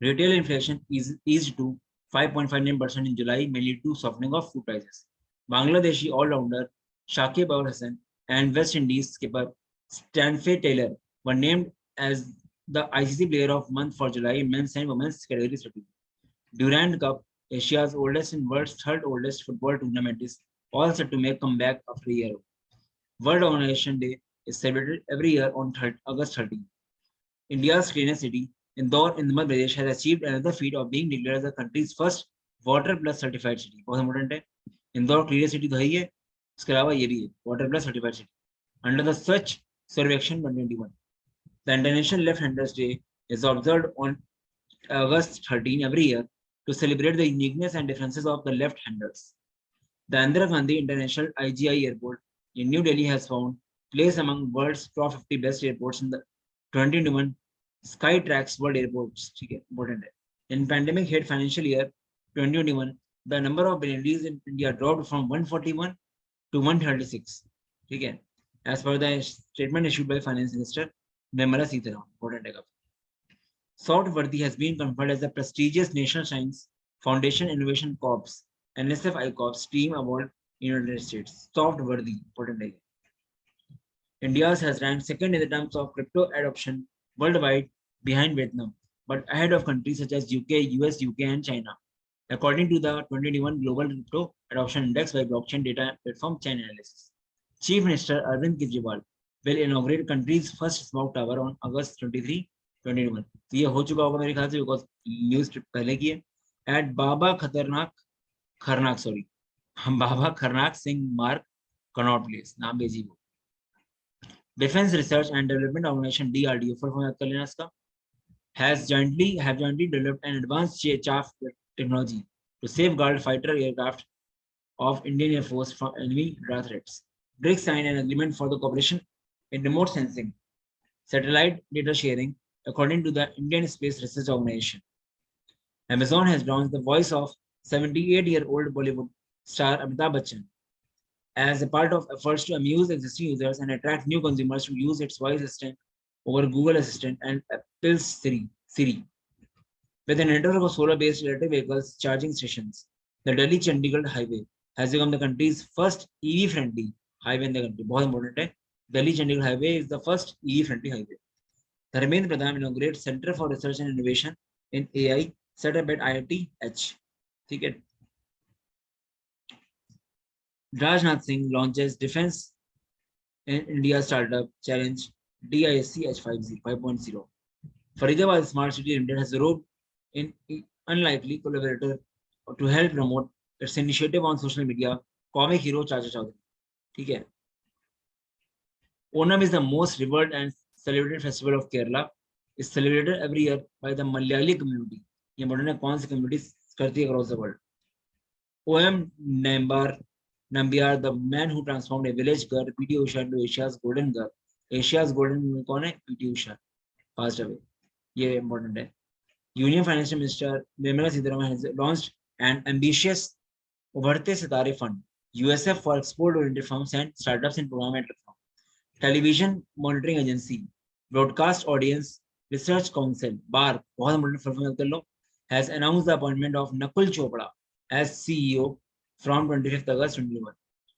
Retail inflation is eased to 5.59% in July, mainly due to softening of food prices. Bangladeshi all-rounder Shakib Al Hassan and West Indies skipper Stanford Taylor were named as the ICC Player of Month for July in men's and women's categories respectively. Durand Cup, Asia's oldest and world's third oldest football tournament, is all set to make comeback after a year. World Organization Day is celebrated every year on August 13. India's cleanest city, Indore in Madhya Pradesh, has achieved another feat of being declared as the country's first Water Plus certified city. बहुत important है. Indore cleanest city तो है ही है, उसके अलावा ये भी है Water Plus certified city. Under the Swachh Survekshan 121, the International Left-Handers Day is observed on August 13 every year to celebrate the uniqueness and differences of the left-handers. The Indira Gandhi International IGI Airport in New Delhi has found place among world's top 50 best airports in the 2021 Skytrax World Airports. Important. In pandemic hit financial year 2021, the number of billionaires in India dropped from 141 to 136. Okay. As per the statement issued by Finance Minister Nirmala Sitharaman. Important. Softworthy has been conferred as the prestigious National Science Foundation Innovation Corps NSF ICOPS Team Award in the United States. Softworthy. Important. India has ranked second in the terms of crypto adoption worldwide, behind Vietnam, but ahead of countries such as UK, US, UK, and China, according to the 2021 Global Crypto Adoption Index by blockchain data platform Chainalysis. Chief Minister Arvind Kejriwal will inaugurate country's first smoke tower on August 23, 2021. तो ये हो चुका होगा मेरे ख्याल से, because news पहले की है. एट बाबा खरनाक सिंह मार्ग कनॉट प्लेस, नाम भेजी वो. Defense Research and Development Organization DRDO full form याद कर लेना इसका, have jointly developed an advanced chaff technology to safeguard fighter aircraft of Indian Air Force from enemy radar threats. BRICS signed an agreement for the cooperation in remote sensing, satellite data sharing, according to the Indian Space Research Organization. Amazon has launched the voice of 78-year-old Bollywood star Amitabh Bachchan as a part of efforts to amuse existing users and attract new consumers to use its voice assistant over Google Assistant and Apple's Siri. With a network of solar-based electric vehicles charging stations, the Delhi-Chandigarh highway has become the country's first EV-friendly highway in the country. बहुत important है. Delhi-Chandigarh highway is the first EV-friendly highway. Dharmendra Pradhan inaugurates Center for Research and Innovation in AI set up at IIT-H. ठीक है. Rajnath Singh launches Defense in India Startup Challenge DISC H5.0. Faridabad Smart City Limited has roped in unlikely collaborator to help promote its initiative on social media, comic hero Chacha Chaudhary. Okay. Onam is the most revered and celebrated festival of Kerala. It's celebrated every year by the Malayali community. ये modern कौन सी communities करती है across the world. OM Nambiar, the man who transformed a village girl, PT Usha, into Asia's golden girl. Asia's golden कौन है? PT Usha. Passed away. ये important है. Union Finance Minister Nirmala Sitharaman has launched an ambitious उभरते सितारे fund, USF for export-oriented firms and startups in program and reform. Television Monitoring Agency, Broadcast Audience Research Council, BAR, बहुत important firm कर लो, has announced the appointment of Nakul Chopra as CEO from 25th August 2021.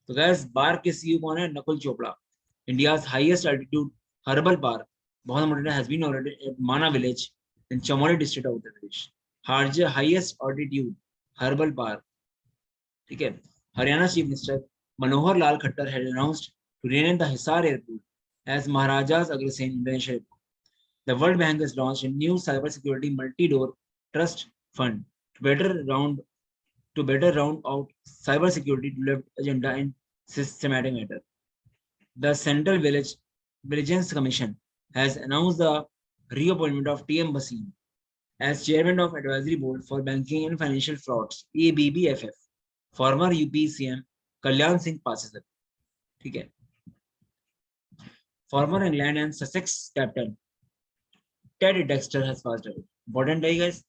So guys, BAR के CEO कौन है? Nakul Chopra. India's highest altitude herbal park, बहुत important, has been inaugurated at Mana village in Chamoli district of Uttar Pradesh. Highest altitude herbal park. ठीक है. Haryana Chief Minister Manohar Lal Khattar had announced to rename the Hisar Airport as Maharajas Agrasen International Airport. The World Bank has launched a new cybersecurity multi-door trust fund to better round out cybersecurity developed agenda in systematic matter. The Central Vigilance Commission has announced the reappointment of T.M. Basin as chairman of Advisory Board for Banking and Financial Frauds (ABBFF). Former UP CM Kalyan Singh passes it. ठीक है. Former England and Sussex captain Ted Dexter has passed away. Important day, guys.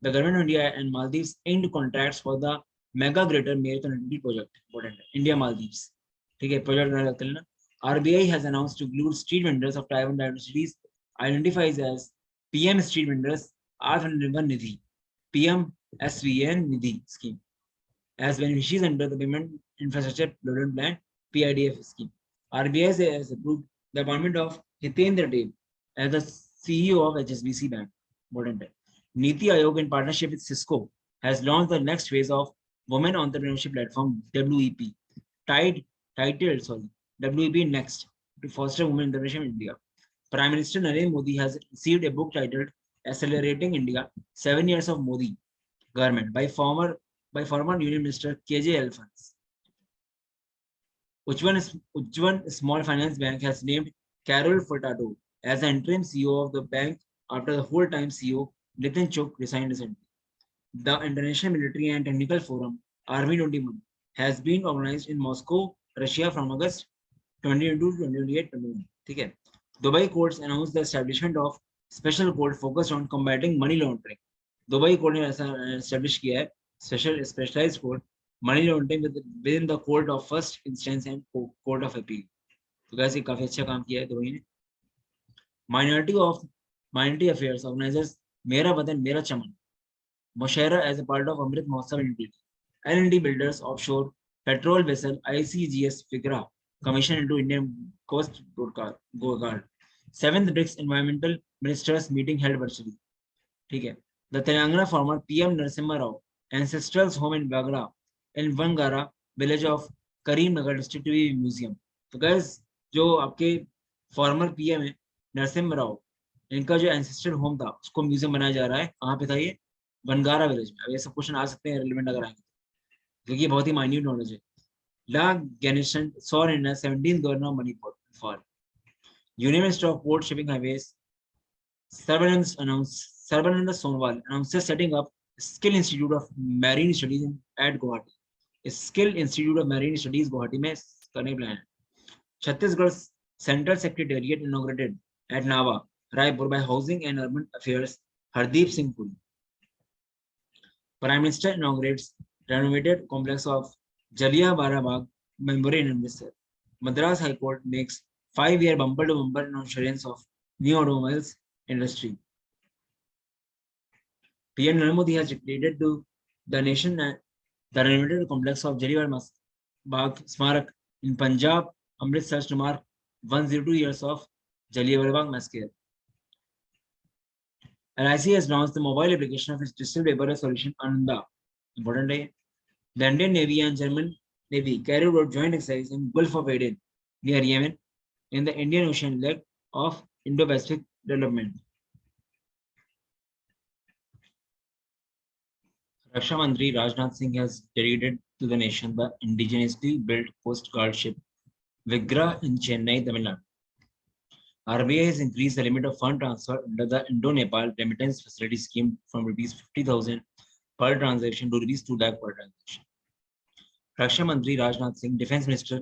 The government of India and Maldives inked contracts for the Mega Greater Marathon Connectivity Project. Important. India Maldives. ठीक है. Project RBI has announced to include street vendors of Taiwan diversities identifies as PM Street Vendors Atmanirbhar Nidhi, PM SVN Nidhi scheme as beneficiaries under the Payment Infrastructure Development Plan PIDF scheme. RBI has approved the appointment of Hitendra Dev as the CEO of HSBC Bank. Important. Niti Aayog, in partnership with Cisco, has launched the next phase of Women Entrepreneurship Platform (WEP), titled WEP Next, to foster women entrepreneurship in India. Prime Minister Narendra Modi has received a book titled "Accelerating India: 7 Years of Modi Government" by former Union Minister KJ Alphonse. Ujjwan Small Finance Bank has named Carol Furtado as the interim CEO of the bank after the full-time CEO Nitin Chok resigned recently. The International Military and Technical Forum Army 21 has been organized in Moscow, Russia from August 2022 to 2028. ठीक है. Dubai courts announced the establishment of special court focused on combating money laundering. Dubai court ने ऐसा establish किया है specialized court money laundering within the court of first instance and court of appeal. तो वैसे काफी अच्छा काम किया है दुबई ने. Minority Affairs organizes Mera Watan Mera Chaman Moshera as a part of Amrit Mahotsav in Delhi. L&D Builders Offshore Petrol Vessel ICGS Vigra commissioned into Indian Coast Guard. 7th BRICS Environmental Ministers meeting held virtually. ठीक है. The Telangana former PM Narasimha Rao ancestral home in Vangara village of Karimnagar district to be museum. तो guys जो आपके former PM है नरसिम्हा राव, इनका जो ancestral home था उसको म्यूजियम बनाया जा रहा है. कहाँ पे था ये? वनगारा विलेज में. अब ये सब क्वेश्चन आ सकते हैं रिलेवेंट अगर आएंगे, क्योंकि ये बहुत ही माइन्यूट नॉलेज है. ला गणेशन सौर India 17th governor of Manipur. Union minister of port shipping highways Sarbananda Sonowal announces setting up Skill Institute of Marine Studies at Guwahati. Skill Institute of Marine Studies Guwahati में करने plan है. Chhattisgarh Central Secretariat inaugurated at Nava, Raipur by Housing and Urban Affairs Hardeep Singh Puri. Prime Minister inaugurates renovated complex of Jallianwala Bagh Memorial in Amritsar. Madras High Court makes 5-year bumper-to-bumper insurance of new automobiles industry. PM Narendra Modi has declared to the nation the renovated complex of Jallianwala Bagh Smarak in Punjab, Amritsar to mark 102 years of Jallianwala Bagh massacre. LIC has launched the mobile application of its digital paper solution Ananda. Important day. The Indian Navy and German Navy carried out joint exercise in Gulf of Aden near Yemen in the Indian Ocean leg of Indo-Pacific development. Raksha Mantri Rajnath Singh has dedicated to the nation the indigenously built Coast Guard ship Vigra in Chennai, Tamil Nadu. RBI has increased the limit of fund transfer under the Indo-Nepal remittance facility scheme from rupees 50,000 per transaction to rupees 2 lakh per transaction. Raksha Mantri Rajnath Singh, Defense Minister,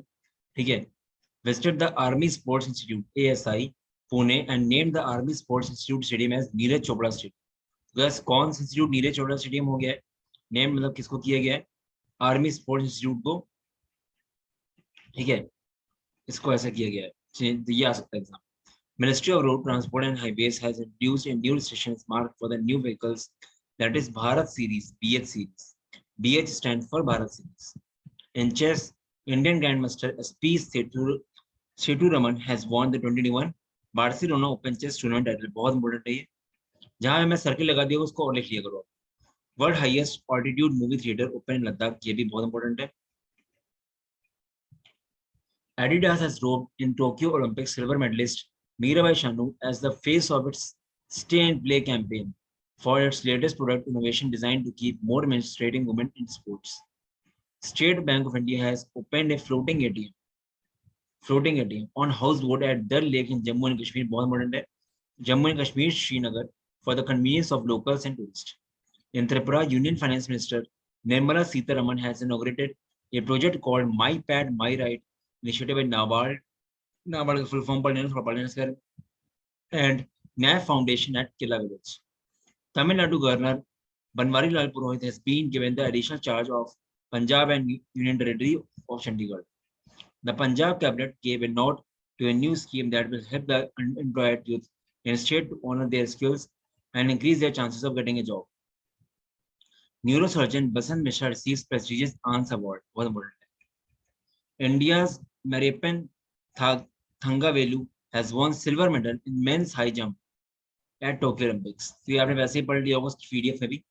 visited the Army Sports Institute (ASI) Pune and named the Army Sports Institute Stadium as Neeraj Chopra Stadium. Thus, कौन सा institute Neeraj Chopra stadium हो गया है? Name मतलब किसको किया गया है? आर्मी स्पोर्ट्स इंस्टीट्यूट को. ठीक है, इसको ऐसा किया गया है. ये आ सकता है exam. Ministry of Road Transport and Highways has introduced a new station mark for the new vehicles, that is Bharat Series, BH Series. BH stands for Bharat Series. In chess, Indian Grandmaster SP Setu Raman has won the 2021 Barcelona Open Chess Tournament title. बहुत important है ये. जहां मैं circle लगा दिया उसको और लिख लिया करो. World highest altitude movie theatre open in Ladakh, ये भी बहुत इंपॉर्टेंट है. Adidas has robed in Tokyo Olympics silver medalist Mirabai Chanu as the face of its Stay and Play campaign for its latest product innovation designed to keep more menstruating women in sports. State Bank of India has opened a floating ATM on houseboat at Dal Lake in Jammu and Kashmir, बहुत important है, Jammu and Kashmir, Srinagar, for the convenience of locals and tourists. In Tripura, Union Finance Minister Nirmala Sitharaman has inaugurated a project called My Pad, My Right, initiative by NABARD full form पर and NAF Foundation at Killa Village. Tamil Nadu Governor Banwari Lal Purohit has been given the additional charge of Punjab and Union Territory of Chandigarh. The Punjab cabinet gave a nod to a new scheme that will help the unemployed youth in state to honor their skills and increase their chances of getting a job. Neurosurgeon Basant Mishra receives prestigious ANS Award. India's Mariappan Thangavelu has won silver medal in men's high jump at Tokyo Olympics. तो ये आपने वैसे ही पढ़ लिया होगा PDF में भी.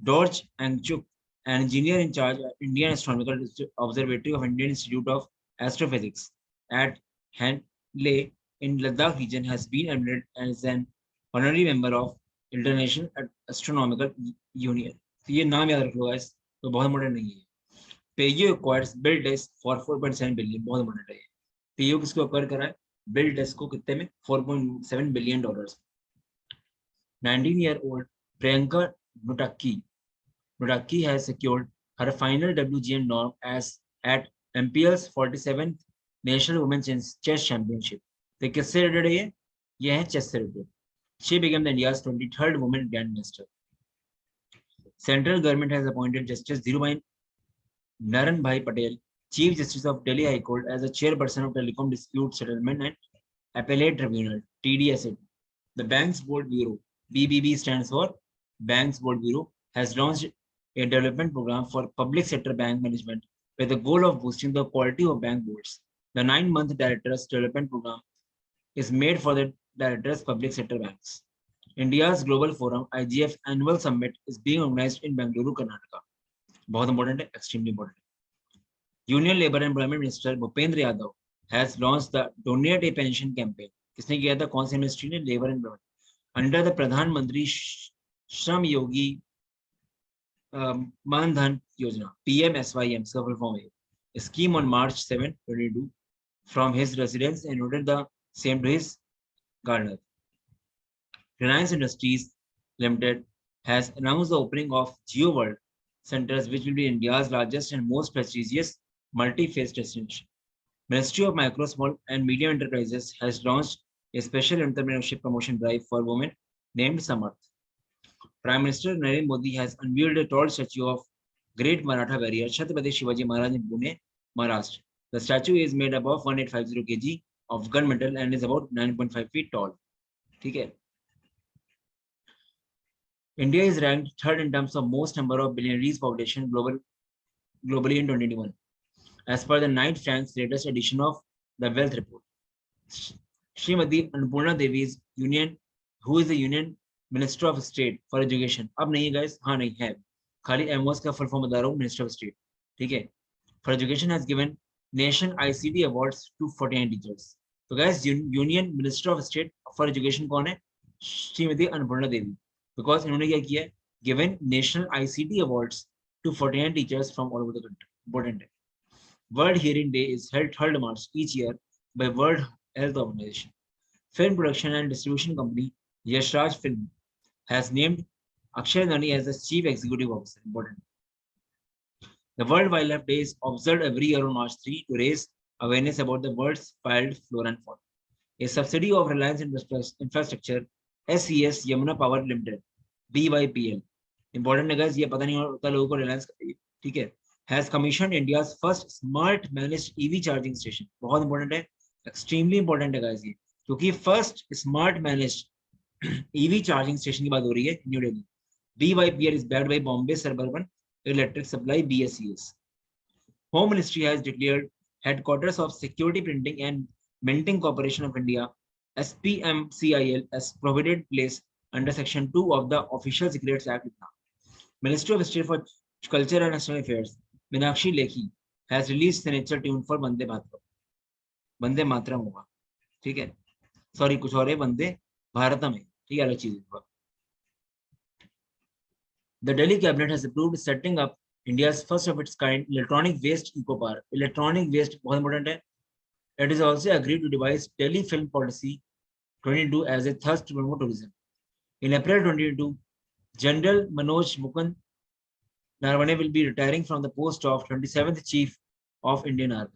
Dorj Angchuk, an engineer in charge of Indian Astronomical Observatory of Indian Institute of Astrophysics at Hanle in Ladakh region, has been admitted as an honorary member of International Astronomical Union. तो ये नाम याद रख लो guys, तो बहुत important नहीं है. Payo acquires Bill Desk for 4.7 billion, बहुत important है. Payo किसको acquire करा है? Bill Desk को कितने में? 4.7 billion dollars. 19-year-old Priyanka Nutaki has secured her final WGN norm as at MPL's 47th National Women's Chess Championship. तो किससे related है ये है chess से related. She became the India's 23rd woman grandmaster. Central government has appointed Justice Dhirubhai Naranbhai Patel, Chief Justice of Delhi High Court, as the chairperson of Telecom Dispute Settlement and Appellate Tribunal (TDSA). The Banks Board Bureau (BBB) stands for Banks Board Bureau has launched a development program for public sector bank management with the goal of boosting the quality of bank boards. The 9-month Directors Development Program is made for the Directors Public Sector Banks. India's Global Forum (IGF) Annual Summit is being organized in Bengaluru, Karnataka. बहुत important है, extremely important. Union Labour and Employment Minister Bhupendra Yadav has launched the Donate a Pension campaign. किसने किया था? कौन सी ministry ने? Labour and employment. Under the प्रधानमंत्री श्रम योगी मानधन योजना PMSYM इसका फुल फॉर्म है. Scheme on March 7, 2022 from his residence and noted the same to his gardener. Reliance Industries Limited has announced the opening of Geo World Centers, which will be India's largest and most prestigious multi-phase destination. Ministry of Micro, Small and Medium Enterprises has launched a special entrepreneurship promotion drive for women named Samarth. Prime Minister Narendra Modi has unveiled a tall statue of Great Maratha Warrior Chhatrapati Shivaji Maharaj in Pune, Maharashtra. The statue is made up of 1850 kg of gun metal and is about 9.5 feet tall. ठीक है. India is ranked third in terms of most number of billionaires population globally in 2021, as per the Knight Frank's latest edition of the Wealth Report. Srimati Annapurna Devi is who is the Union Minister of State for Education. अब नहीं guys, हाँ नहीं है, खाली MOS का full form बता रहा हूँ, Minister of State. ठीक है. For Education has given Nation ICT Awards to 49 teachers. तो guys, Union Minister of State for Education कौन है? श्रीमती अन्नपूर्णा देवी. Because इन्होंने क्या किया है? Given National ICT Awards to 49 teachers from all over the country. Important है. World Hearing Day is held 3rd March each year by World Health Organization. Film production and distribution company Yashraj Film has named Akshay Nani as the Chief Executive Officer. Important. The World Wildlife Day is observed every year on March 3 to raise awareness about the world's wild flora and fauna. A subsidiary of Reliance Infrastructure SES Yamuna Power Limited BYPL. Important है guys, ये पता नहीं होता लोगों को. रिलायंस, ठीक है, has commissioned India's first smart managed EV charging station. बहुत important है, extremely important है guys ये, क्योंकि first smart managed EV charging station की बात हो रही है new Delhi. BYPL is backed by Bombay Suburban Electric Supply BSES. Home Ministry has declared headquarters of Security Printing and Minting Corporation of India SPMCIL as prohibited place under Section 2 of the Official Secrets Act. Ministry of State for Culture and National Affairs Meenakshi Lekhi has released signature tune for Vande Bharat. Vande Mataram होगा, ठीक है, sorry कुछ और है, वंदे भारतम है, ठीक है, अलग चीज है। The Delhi cabinet has approved setting up India's first of its kind electronic waste eco park. Electronic waste बहुत important है. It is also agreed to devise Delhi Film Policy 22 as a thrust to promote tourism. In April 2022, General Manoj Mukund Narwane will be retiring from the post of 27th Chief of Indian Army.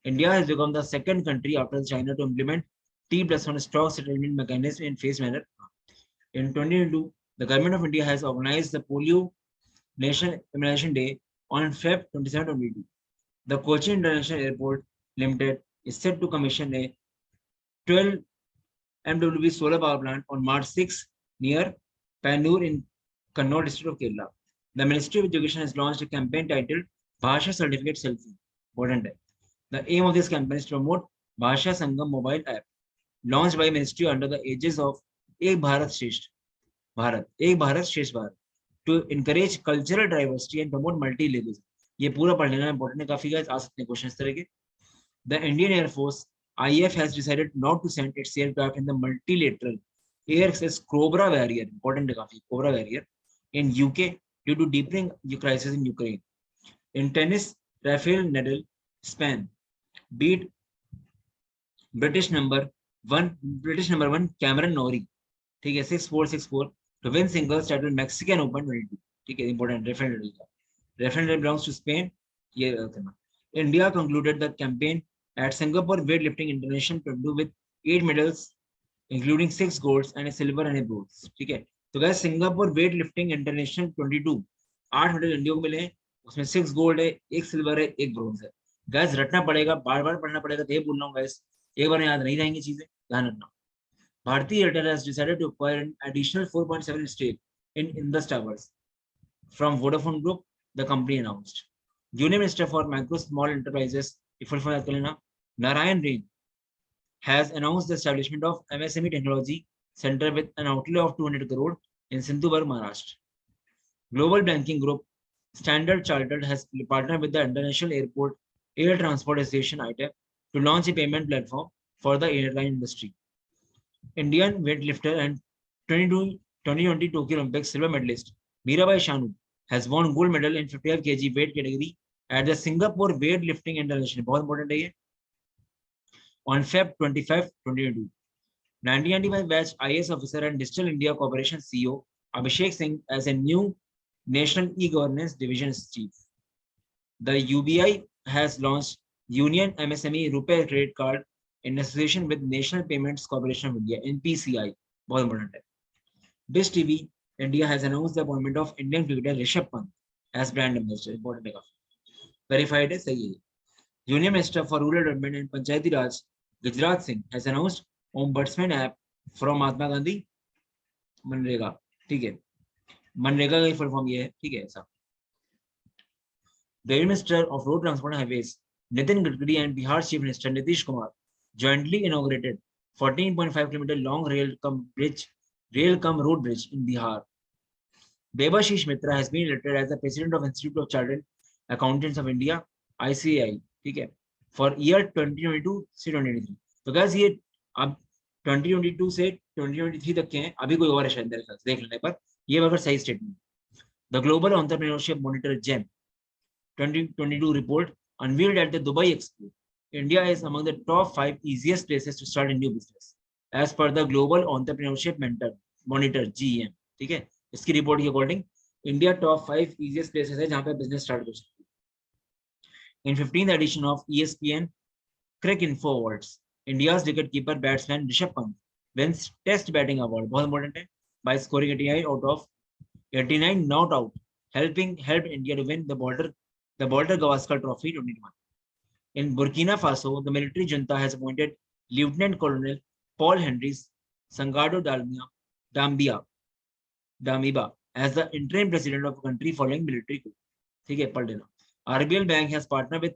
India has become the second country after China to implement T+1 stock settlement mechanism in phased manner. In 2022, the government of India has organized the Polio National Immunization Day on Feb 27, 2022. The Cochin International Airport Limited is set to commission a 12 MWP solar power plant on March 6 near Pannur in Kannur district of Kerala. The Ministry of Education has launched a campaign titled Bhasha Certificate Selfie. Important. The aim of this campaign is to promote Bhasha Sangam mobile app launched by Ministry under the aegis of Ek Bharat Shresth Bharat, Ek Bharat Shresth Bharat to encourage cultural diversity and promote multilingualism. ये पूरा पढ़ लेना important है काफी guys, आ सकते हैं question इस तरह के. The Indian Air Force IAF has decided not to send its aircraft in the multilateral air access Cobra barrier, important है काफी, Cobra barrier in UK due to deepening crisis in Ukraine. In tennis, Rafael Nadal Spain beat British number one Cameron Norrie, ठीक है, 6-4 6-4 to win singles title Mexican Open 22, ठीक है, important. Rafael Nadal का, Rafael Nadal belongs to Spain. ये करना. India concluded the campaign at Singapore weightlifting international 22 with 8 medals including 6 golds and a silver and a bronze, ठीक है. तो guys Singapore weightlifting international 22 8 medal India को मिले हैं, उसमें 6 गोल्ड है, 1 सिल्वर है, 1 ब्रोंज है. गाइस रटना पड़ेगा, बार बार पढ़ना पड़ेगा, तो ये बोल रहा हूँ गाइस, एक बार याद नहीं रहेंगी चीजें, ध्यान रखना. Bharti Airtel has decided to acquire an additional 4.7 stake in Indus Towers from Vodafone Group, the company announced. Union Minister for Micro Small Enterprises, Narayan Rain, has announced the establishment of MSME Technology Center with an outlay of 200 crore in Sindhuburg, Maharashtra. Global banking group Standard Chartered has partnered with the International Airport Air Transport Association (ITAP) to launch a payment platform for the airline industry. Indian weightlifter and 2020 Tokyo Olympics silver medalist Mirabai Shanu has won gold medal in 55 kg weight category at the Singapore Weightlifting International. बहुत important है ये. On Feb 25, 2022, 1995 batch IAS officer and Digital India Corporation CEO Abhishek Singh as a new National E-Governance Division Chief. The UBI has launched Union MSME Rupee Credit Card in association with National Payments Corporation of India (NPCI). बहुत important है. Dish TV India has announced the appointment of Indian cricketer Rishabh Pant as brand ambassador. Important है काफी. Verified है, सही है. Union Minister for Rural Development and Panchayati Raj Gujarat Singh has announced Ombudsman app from Mahatma Gandhi MNREGA, ठीक है, मनरेगा का full form ये है, ठीक है ऐसा. The Minister of Road Transport and Highways Nitin Gadkari and Bihar Chief Minister Nitish Kumar jointly inaugurated 14.5 km long rail cum road bridge in Bihar. Debashish Mitra has been elected as the President of Institute of Chartered Accountants of India (ICAI), ठीक है, for year 2022 से 2023. तो guys ये अब 2022 से 2023 तक के हैं, अभी कोई और है शायद मेरे ख्याल से, देख लेने पर ये अगर सही statement. The Global Entrepreneurship Monitor GEM 2022 report unveiled at the Dubai Expo, India is among the top 5 easiest places to start a new business as per the Global Entrepreneurship Monitor GEM, ठीक है. इसकी report के according India top 5 easiest places है जहां पे business start कर सकते हैं. In 15th edition of ESPN Cricket Info Awards, India's wicketkeeper batsman Rishabh Pant wins Test Batting Award, बहुत important है, by scoring 89 out of 89 not out, helped India to win the Border Gavaskar Trophy 2021. In Burkina Faso, the military junta has appointed Lieutenant Colonel Paul Henrys Sangado Damiba as the interim president of the country following military coup. ठीक है, पढ़ लेना. RBL Bank has partnered with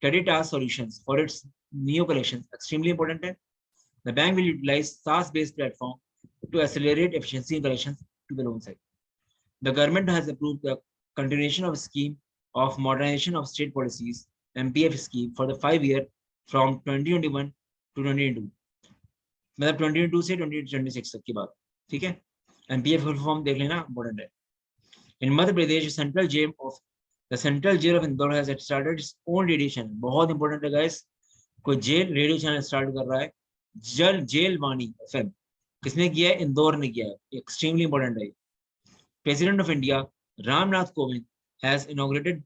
Creditas Solutions for its Neo collections. Extremely important है. The bank will utilize SaaS-based platform to accelerate efficiency in collections to the loan side. The government has approved the continuation of a scheme of modernization of state policies (MPF scheme) for the 5-year from 2021 to 2022, मतलब 2022 से 2026 तक की बात, ठीक है। MPF full form देख लेना, important है। In Madhya Pradesh central jail of the central jail of Indore has started its own radio channel, बहुत इंपॉर्टेंट है गाइस। कोई जेल रेडियो चैनल स्टार्ट कर रहा है, जल जेल वाणी एफएम, किसने किया है? इंदौर ने किया है, एक्सट्रीमली इंपॉर्टेंट है। President of India Ramnath Kovind has inaugurated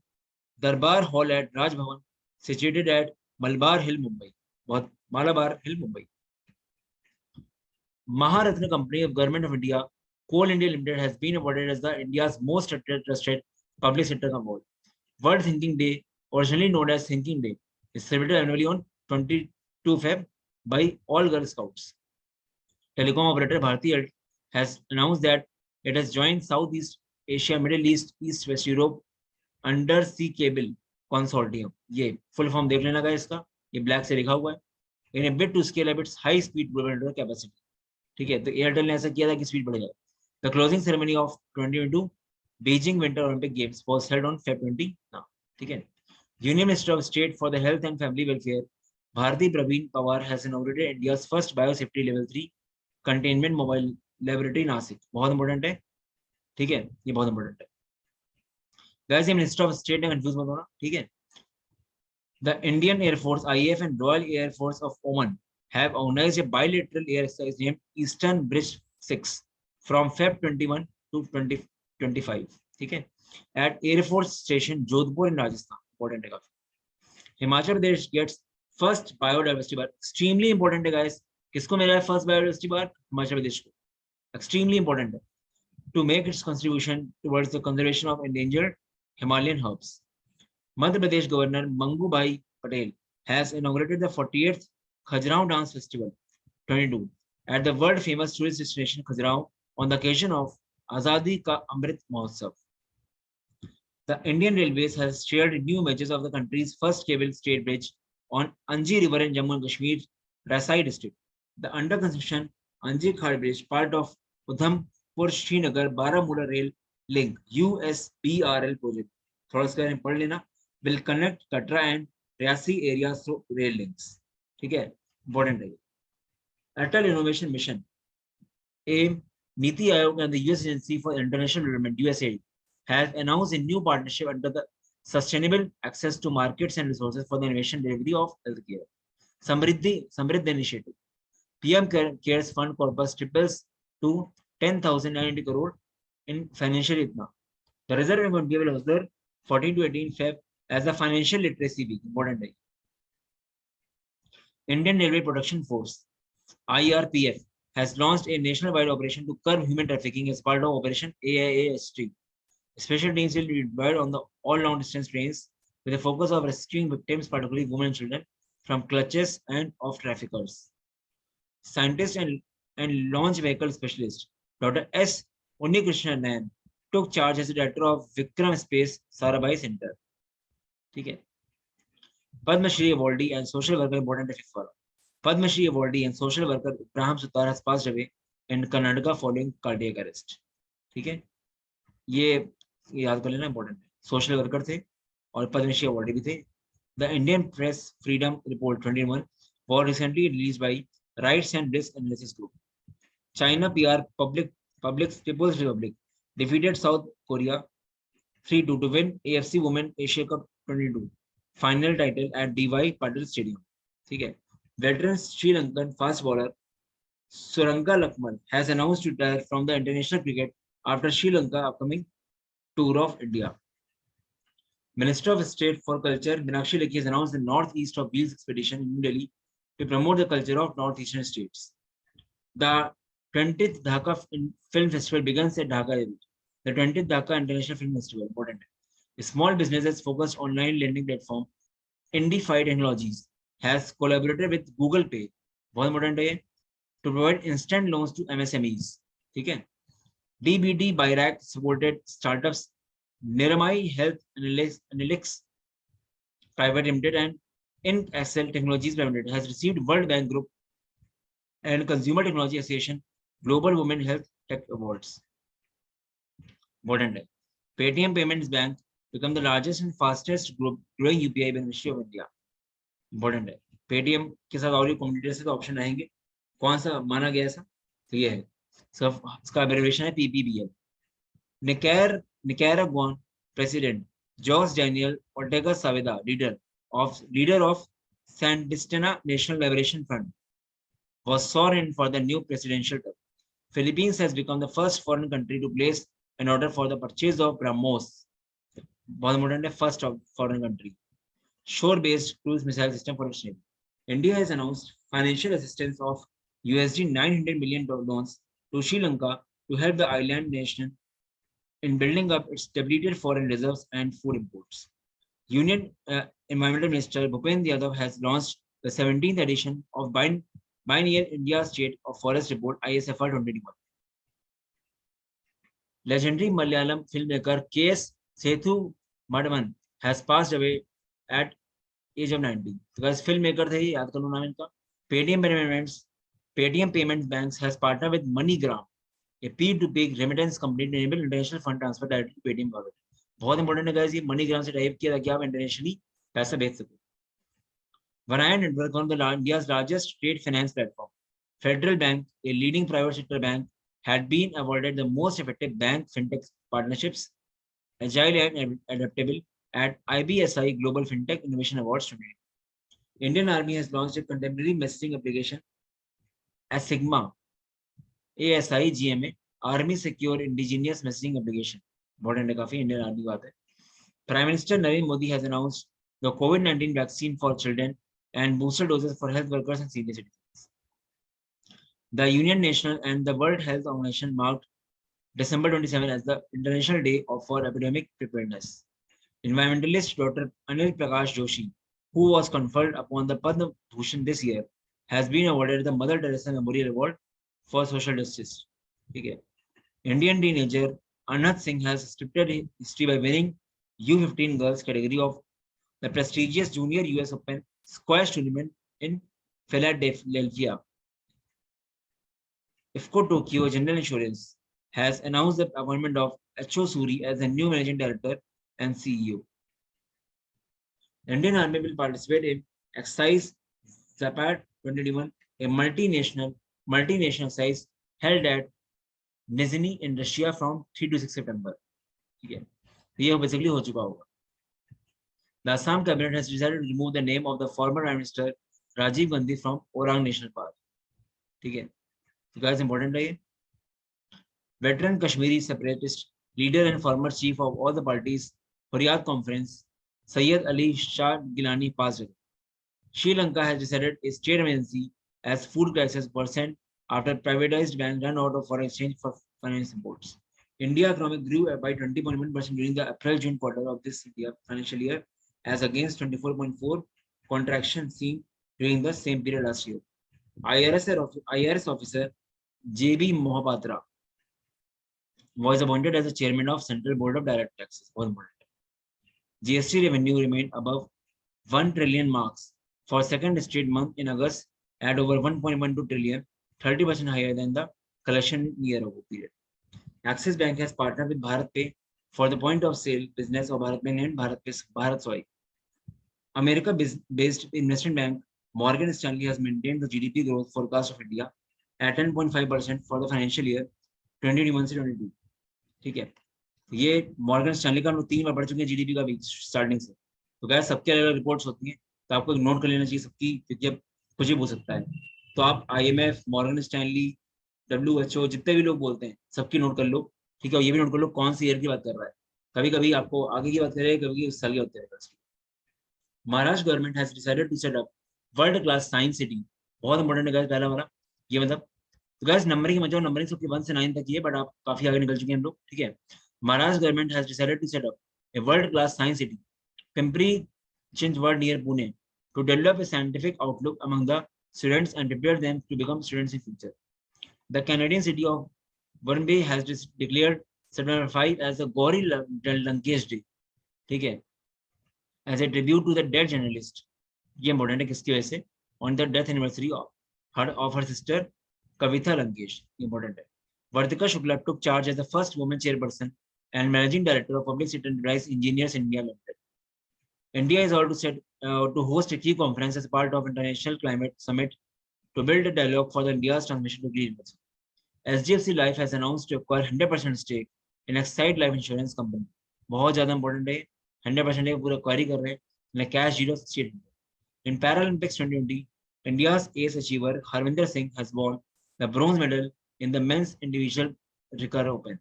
Darbar hall at Raj Bhavan situated at Malabar hill Mumbai, बहुत मालाबार हिल Mumbai. Maharatna Company of Government of India, Coal India Limited has been awarded as the India's most trusted public sector award. World Thinking Day, originally known as Thinking Day, is celebrated annually on 22 Feb by all Girl Scouts. Telecom operator Bharti has announced that it has joined Southeast Asia, Middle East, East West Europe Undersea Cable Consortium. ये full form देख लेना guys इसका, ये black से लिखा हुआ है। In a bid to scale up its high speed broadband capacity. ठीक है, तो एयरटेल ने ऐसा किया था कि स्पीड बढ़ेगा। The closing ceremony of 2022 Beijing winter Olympic games was held on Feb 20 now, ठीक है। Union minister of state for the health and family welfare Bharati Pravin Pawar has inaugurated India's first biosafety level 3 containment mobile laboratory Nashik, बहुत important है, ठीक है, ये बहुत important है guys. ये मिनिस्टर ऑफ स्टेट ने कंफ्यूज मत होना, ठीक है। The Indian air force IAF and royal air force of Oman have organized a bilateral air exercise named Eastern Bridge 6 from Feb 21 to 2025, ठीक है, at Air Force Station Jodhpur in Rajasthan, important है काफी। Himachal Pradesh gets first biodiversity bar, extremely important है guys, किसको मिला है first biodiversity bar? Himachal Pradesh को, extremely important है, to make its contribution towards the conservation of endangered Himalayan herbs. Madhya Pradesh Governor Mangu Bhai Patel has inaugurated the 48th Khajuraho Dance Festival 22 at the world famous tourist destination Khajuraho on the occasion of Azadi Ka Amrit Mahotsav. The Indian Railways has shared new images of the country's first cable stayed bridge on Anji River in Jammu and Kashmir, Rasai district. The under construction Anji Khad Bridge, part of Udhampur Srinagar Baramulla Rail Link USBRL project, थोड़ा इसका पढ़ लेना, will connect Katra and Riasi areas through rail links, ठीक है, important है। अटल innovation mission M NITI Aayog and the US Agency for International Development USAID has announced a new partnership under the Sustainable Access to Markets and Resources for the Innovation Delivery of Healthcare Samriddhi Initiative. PM Cares Fund corpus triples to 10,990 crore in financial itna. The Reserve Bank will observe 14 to 18 Feb as the Financial Literacy Week, important है। Indian Railway Protection Force (IRPF) has launched a nationwide operation to curb human trafficking as part of Operation AIAST. Special teams will be deployed on the all long-distance trains with a focus of rescuing victims, particularly women and children, from clutches and of traffickers. Scientist and launch vehicle specialist Dr. S. Unnikrishnan Nayan took charge as the director of Vikram Space Sarabhai Center. ठीक है। Padma-Shri awardee and social worker, important fifth वाला, Padma-Shri awardee and social worker Ibrahim Sutar has passed away in Karnataka following cardiac arrest, ठीक है, ये याद कर लेना, important है। सोशल वर्कर थे और पद्मश्री अवार्डी भी थे। The Indian press freedom report 21 was recently released by Rights and Risk Analysis Group. China PR Public People's Republic defeated South Korea 3-2 to win AFC Women Asia Cup 22 final title at DY Patil Stadium, ठीक है। Veteran Sri Lankan fast bowler Suranga Lakmal has announced to retire from the international cricket after Sri Lanka upcoming tour of India. Minister of State for Culture Meenakshi Lekhi has announced the Northeast of Wheels expedition in New Delhi to promote the culture of northeastern states. The 20th Dhaka Film Festival begins at Dhaka. The 20th Dhaka International Film Festival, important. Small businesses focused online lending platform Indify Technologies has collaborated with Google Pay, बहुत important है, to provide instant loans to MSMEs, ठीक है। DBD Bayrak supported startups Niramai Health Analytics Private Limited and IncAccel Technologies Private Limited has received World Bank Group and Consumer Technology Association Global Women Health Tech Awards. Important है। Paytm Payments Bank become the largest and fastest growing UPI beneficiary of India. Important है। Paytm के साथ और competitor से तो option रहेंगे, कौन सा माना गया ऐसा? तो ये है इसका एब्रिविएशन है PPBL. Nicaraguan president Jose Daniel Ortega Saavedra, leader of Sandinista National Liberation Front, was sworn in for the new presidential term. Philippines has become the first foreign country to place an order for the purchase of BrahMos, बहुत important है, first of foreign country, shore-based cruise missile system for its navy. India has announced financial assistance of USD 900 million loans to Sri Lanka to help the island nation in building up its depleted foreign reserves and food imports. Union Environmental Minister Bhupendra Yadav has launched the 17th edition of Biennial India State of Forest Report ISFR 2021. Legendary Malayalam filmmaker K.S. Sethu Madhavan has passed away at age of 90. तो guys filmmaker थे, याद कर लो नाम इनका. Paytm Payments Banks has partnered with MoneyGram, a P2P remittance company to enable international fund transfer directly to Paytm wallet. बहुत important है guys, ये MoneyGram से टाइप किया ताकि आप इंटरनेशनली पैसा भेज सको. Vanayan Network, one of India's largest trade finance platform. Federal Bank, a leading private sector bank, had been awarded the most effective bank fintech partnerships, agile and adaptable at IBSI Global Fintech Innovation Awards today. Indian Army has launched a contemporary messaging application as Sigma ASI GMA Army Secure Indigenous Messaging Application. Important है काफी, Indian Army बात है. Prime Minister Narendra Modi has announced the COVID-19 vaccine for children and booster doses for health workers and senior citizens. The Union National and the World Health Organization marked December 27 as the International Day for Epidemic Preparedness. Environmentalist Dr. Anil Prakash Joshi, who was conferred upon the Padma Bhushan this year, has been awarded the Mother Teresa Memorial Award for Social Justice. Okay. Indian teenager Anhat Singh has scripted history by winning U15 girls category of the prestigious Junior US Open Squash Tournament in Philadelphia. IFCO Tokyo General Insurance has announced the appointment of H.O. Suri as the new Managing Director and CEO. The Indian Army will participate in Exercise Zapat 2021, a multinational exercise held at Nizhny in Russia from 3 to 6 September. Okay. ये basically हो चुका होगा. The Assam cabinet has decided to remove the name of the former Prime Minister Rajiv Gandhi from Orang National Park. ठीक है. So guys, important है ये. Veteran Kashmiri separatist leader and former chief of all the parties Huryat Conference, Sayyid Ali Shah Gilani passed away. Sri Lanka has decided a state emergency as food crisis worsened after privatized banks ran out of foreign exchange for finance imports. India economy grew by 20.1% during the April-June quarter of this financial year, as against 24.4% contraction seen during the same period last year. IRS officer J.B. Mohapatra was appointed as the chairman of Central Board of Direct Taxes. GST revenue remained above 1 trillion marks for second straight month in August at over 1.12 trillion, 30% higher than the collection year ago period. Axis Bank has partnered with Bharat Pay for the point of sale business of Bharat Pay and Bharat Soy. America-based investment bank Morgan Stanley has maintained the GDP growth forecast of India at 10.5% for the financial year 2021-22. ठीक है, ये Morgan Stanley का 3 बार बढ़ चुके हैं GDP का भी starting से. तो क्या सबके अलग अलग रिपोर्ट्स होती हैं, तो आपको नोट कर लेना चाहिए सबकी, क्योंकि अब कुछ भी बोल सकता है. तो आप IMF, मॉर्गन स्टैनली, WHO, जितने भी लोग बोलते हैं सबकी नोट कर लो. ठीक है, ये भी नोट कर लो कौन सी ईयर की बात कर रहा है. कभी कभी आपको आगे की बात करेगा, कभी उस साल की बात करेगा. Maharashtra government has decided to set up world class science city. बहुत इंपॉर्टेंट है पहला हमारा ये, मतलब तो गाइस नंबरिंग मत जाओ, नंबरिंग सबके 1 से 9 तक ही है, बट आप काफी आगे निकल चुके हैं हम लोग. ठीक है, Maharashtra government has decided to set up a world class science city Pimpri Chinchwad near Pune to develop a scientific outlook among the students and prepare them to become students in future. The Canadian city of Burnaby has declared September 5 as the Gauri Lankesh Day. ठीक है, as a tribute to the dead journalist. ये important है किसकी वजह से? On the death anniversary of her sister Kavitha Lankesh. Important है. Vartika Shukla took charge as the first woman chairperson and managing director of Public Sector Enterprise Engineers India Limited. India is about to set to host a key conference as part of International Climate Summit to build a dialogue for the India's transmission to green energy. SDFC Life has announced to acquire 100% stake in Excite Life Insurance Company. बहुत ज़्यादा important है, 100% पूरा acquire कर रहे हैं, like cash 068. In Paralympics 2020, India's ace achiever Harvinder Singh has won the bronze medal in the men's individual recurve open.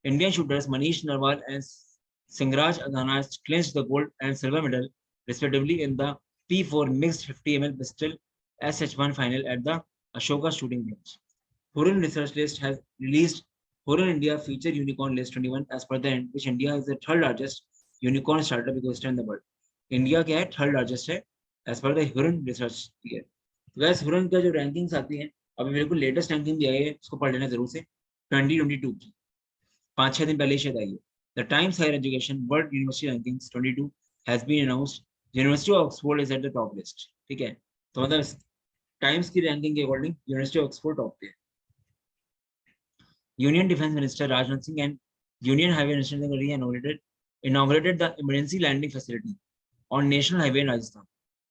Indian shooters Manish Narwal and Singraj Adhana clinched the gold and silver medal, respectively, in the P4 mixed 50 ml pistol SH1 final at the Ashoka shooting range. Hurun Research List has released Hurun India Feature Unicorn List 21 as per the end, which India is the third largest unicorn startup ecosystem in the world. India क्या है third largest है as per the Hurun Research है. वैसे Hurun का जो rankings आती हैं अभी मेरे को लेटेस्ट रैंकिंग भी आई है, उसको पढ़ लेना जरूर से 2022 की 5-6 दिन पहले शायद आई है. The Times Higher Education World University Rankings 22 has been announced. University of Oxford is at the top list. ठीक है, तो मतलब टाइम्स की रैंकिंग के according university of Oxford top पे है. Union Defense Minister Rajnath Singh and Union Highway Minister inaugurated the emergency landing facility on National Highway in Rajasthan.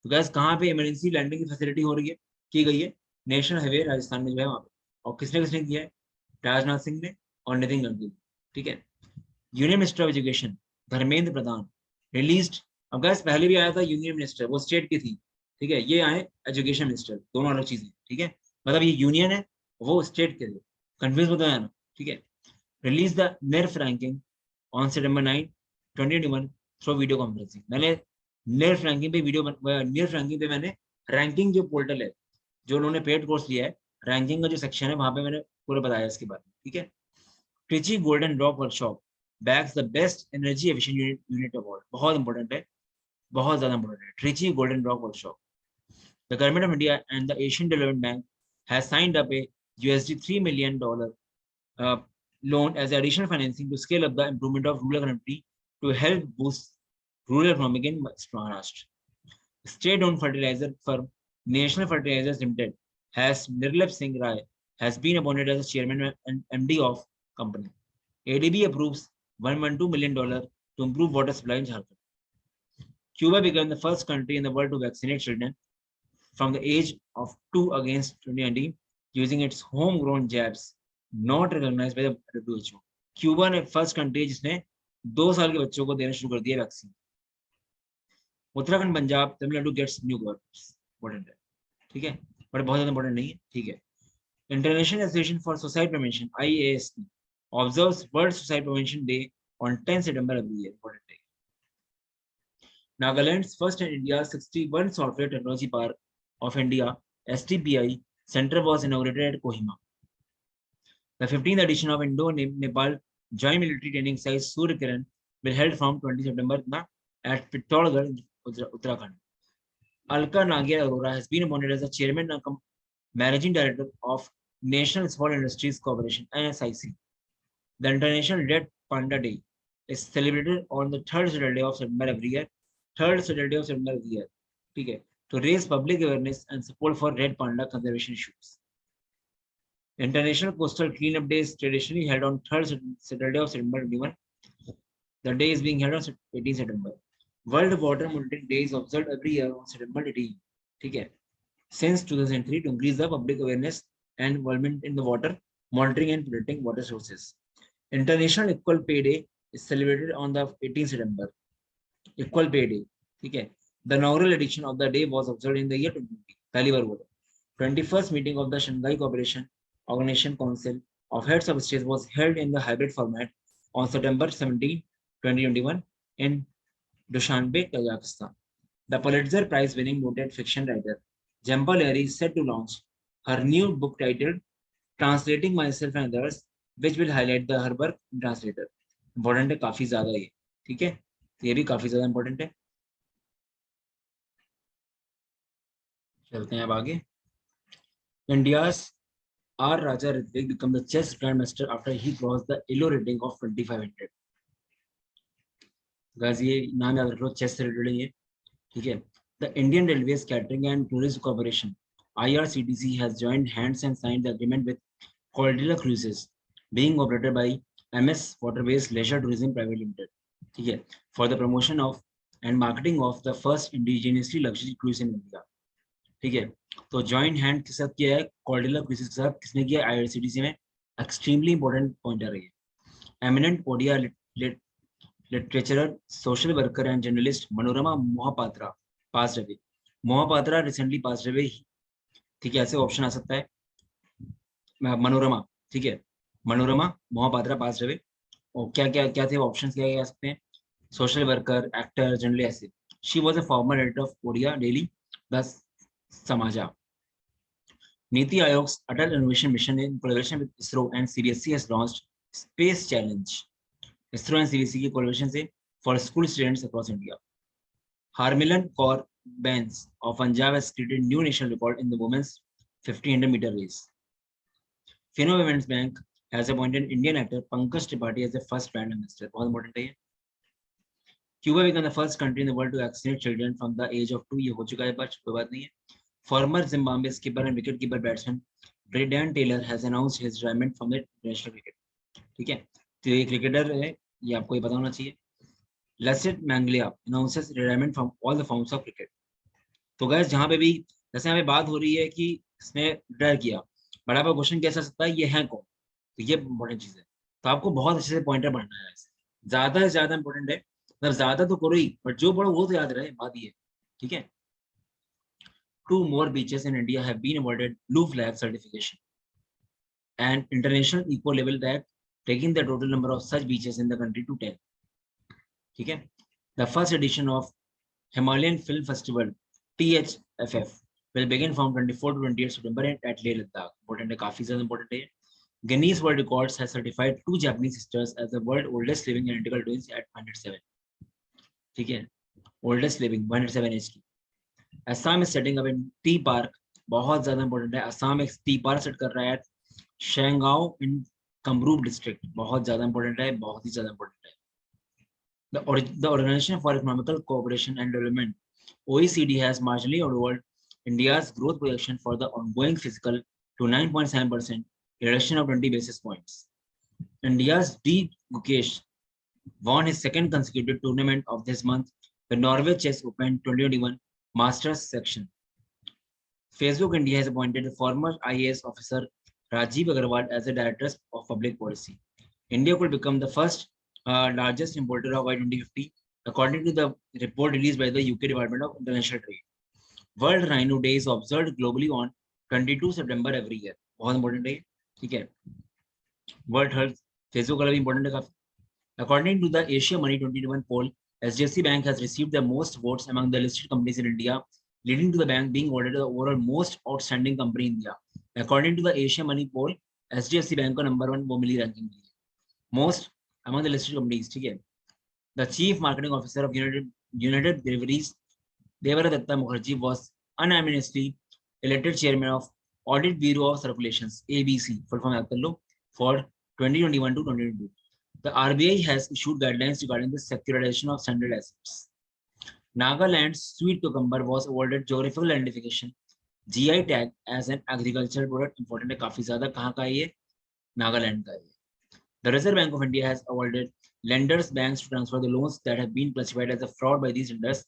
तो gas कहाँ पे इमरजेंसी लैंडिंग की फैसिलिटी हो रही है, की गई है नेशनल हाईवे राजस्थान में जो है वहाँ पे. और किसने किसने किया है, राजनाथ सिंह ने और नितिन गडकरी. ठीक है. Union minister of education Dharmendra Pradhan released. अब गैस पहले भी आया था यूनियन मिनिस्टर, वो स्टेट की थी. ठीक है, ये आए एजुकेशन मिनिस्टर, दोनों अलग चीजें. ठीक है, मतलब ये यूनियन है, वो स्टेट के थे, कंफ्यूज होता है ना. ठीक है. Release the NERF ranking on September 9, 2021 through video conferencing. मैंने NERF रैंकिंग पे मैंने रैंकिंग जो पोर्टल है, जो उन्होंने पेड कोर्स लिया है, रैंकिंग का जो सेक्शन है वहां पे मैंने पूरा बताया इसके बारे में. ठीक है. Trichy golden rock workshop bags the best energy efficient unit award. बहुत इंपॉर्टेंट है, बहुत ज्यादा इंपॉर्टेंट है. Trichy golden rock workshop. The government of India and the Asian development bank has signed up a $3 million loan as additional financing to scale up the improvement of rural connectivity to help boost rural economic in Maharashtra. State-owned fertilizer firm National Fertilizers Limited has Nirlap Singh Rai has been appointed as the chairman and MD of company. ADB approves $112 million to improve water supply in Jharkhand. Cuba became the first country in the world to vaccinate children from the age of 2 against 2019 using its homegrown jabs not recognized by the WHO. Cuba ने first country जिसने 2 साल के बच्चों को देना शुरू कर दिया vaccine. Uttarakhand, Punjab, Tamil Nadu gets new governments. Important है. ठीक है, बट बहुत ज्यादा इंपॉर्टेंट नहीं है. ठीक है. International association for suicide prevention IASP observes world suicide prevention day on 10 September every year. Important है. Nagaland's first and India's 61 Software Technology Park of India STPI Center was inaugurated at Kohima. The 15th edition of Indo-Nepal Joint Military Training Exercise Surya Kiran will held from 20 September at Pittorgarh, Uttarakhand. Alka Nagia Arora has been appointed as the chairman and managing director of National Small Industries Corporation (NSIC). The International Red Panda Day is celebrated on the third Saturday of September every year. ठीक है, to raise public awareness and support for red panda conservation issues. International Coastal Cleanup Day is traditionally held on third Saturday of September 21. The day is being held on 18 September. World Water Monitoring Day is observed every year on September 18. ठीक है, since 2003 to increase the public awareness and involvement in the water monitoring and protecting water sources. International Equal Pay Day is celebrated on the 18th September. Equal Pay Day. ठीक है. The inaugural edition of the day was observed in the year 2020. पहली बार हुआ. 21st meeting of the Shanghai Cooperation Organization Council of Heads of States was held in the hybrid format on September 17, 2021 in Dushanbe, Kazakhstan. The Pulitzer Prize-winning noted fiction writer Jhumpa Lahiri is set to launch her new book titled Translating Myself and Others, which will highlight her work in translator. Important है काफी ज्यादा ये. ठीक है, ये भी काफी ज्यादा important है. चलते हैं अब आगे. India's R. Raja Ritwik became the chess grandmaster after he crossed the ELO rating of 2500. Guys, ये नाम याद रख लो, चेस से रिलेटेड है. ठीक है. The Indian Railways Catering and Tourism Corporation (IRCTC) has joined hands and signed the agreement with Cordilla Cruises, being operated by MS Waterways Leisure Tourism Private Limited. ठीक है, for the promotion of and marketing of the first indigenously luxury cruise in India. ठीक है, तो joint hand के साथ किया है कॉर्डिला cruises के साथ, किसने किया है? आईआरसीटीसी में। एक्सट्रीमली इंपॉर्टेंट पॉइंटर है ये। Eminent Odia litterateur, social worker and journalist Manorama Mohapatra pass away. Mohapatra recently pass रवे, ठीक है, ऐसे ऑप्शन आ सकता है। मनोरमा, ठीक है, मनोरमा मोहापात्रा पास रवे। और क्या क्या क्या थे ऑप्शंस, क्या क्या आ सकते हैं? सोशल वर्कर, एक्टर, जर्नलिस्ट, ऐसे। She was a former editor of Odia daily the Samaja. NITI Aayog's Atal innovation mission in collaboration with ISRO and CBSE has launched Space Challenge. ISRO and CBSE की collaboration से for school students across India. Harmilan Kaur Bains of Punjab has created new national record in the women's 1500 meter race. Fino Women's Bank has appointed Indian actor Pankaj Tripathi as the first brand ambassador. बहुत important है ये। Cuba became the first country in the world to vaccinate children from the age of 2. ये हो चुका है, पर कोई बात नहीं है। Former Zimbabwe skipper and wicketkeeper batsman Brayden Taylor has announced his retirement from the international cricket. ठीक है, तो ये क्रिकेटर है, ये आपको ये पता होना चाहिए। Lassit Manglia announces retirement from all the forms of cricket. तो गाइस जहाँ पे भी जैसे यहाँ पे बात हो रही है कि इसने रिटायर किया, बड़ा आपका क्वेश्चन कैसा सकता है, ये है कौन? तो ये इंपॉर्टेंट चीज है, तो आपको बहुत अच्छे से पॉइंटर पढ़ना है। ज्यादा से ज्यादा इंपॉर्टेंट है, मतलब ज्यादा तो करो ही, बट जो पढ़ो वो तो याद रहे, बात ये। ठीक है, 2 more beaches in India have been awarded Blue Flag certification, an international eco level that taking the total number of such beaches in the country to 10. ठीक है, the first edition of Himalayan Film Festival THFF will begin from 24 to 28 September at Leh Ladakh. Important है, काफी ज्यादा important है। Guinness World Records has certified 2 Japanese sisters as the world oldest living identical twins at 107. ठीक है, oldest living 107 age की। Assam is setting up a tea park, बहुत ज्यादा important है। असम एक टी पार्क सेट कर रहा है शेंगाओ इन कमरूप डिस्ट्रिक्ट, बहुत ज्यादा इंपॉर्टेंट है, बहुत ही ज्यादा इंपॉर्टेंट है। The Organization for Economical Cooperation and Development OECD has marginally overall India's growth projection for the ongoing fiscal to 9.7%, a reduction of 20 basis points. India's D. Gukesh won his second consecutive tournament of this month, the Norway Chess Open 2021 Masters section. Facebook India has appointed the former IAS officer Rajiv Agarwal as the Director of Public Policy. India could become the first largest importer of oil 2050, according to the report released by the UK Department of International Trade. World Rhino Day is observed globally on 22 September every year. बहुत important है, ठीक है। World Health, Facebook वाला भी important है काफी। According to the Asia Money 2021 poll, SJC Bank has received the most votes among the listed companies in India, leading to the bank being awarded the overall most outstanding company in India. According to the Asia Money poll, SJC Bank को number 1 वो मिली ranking मिली है, most among the listed companies, ठीक है। The Chief Marketing Officer of United Breweries, Devaratta Mukherjee, was unanimously elected Chairman of Audit Bureau of Circulations (ABC) full form याद कर लो, for 2021 to 2022. The RBI has issued guidelines regarding the securitization of standard assets. Nagaland's sweet cucumber was awarded geographical identification GI tag as an agricultural product. Important है काफी ज्यादा, कहाँ का है ये? नागालैंड का है। The Reserve Bank of India has awarded lenders banks to transfer the loans that have been classified as a fraud by these lenders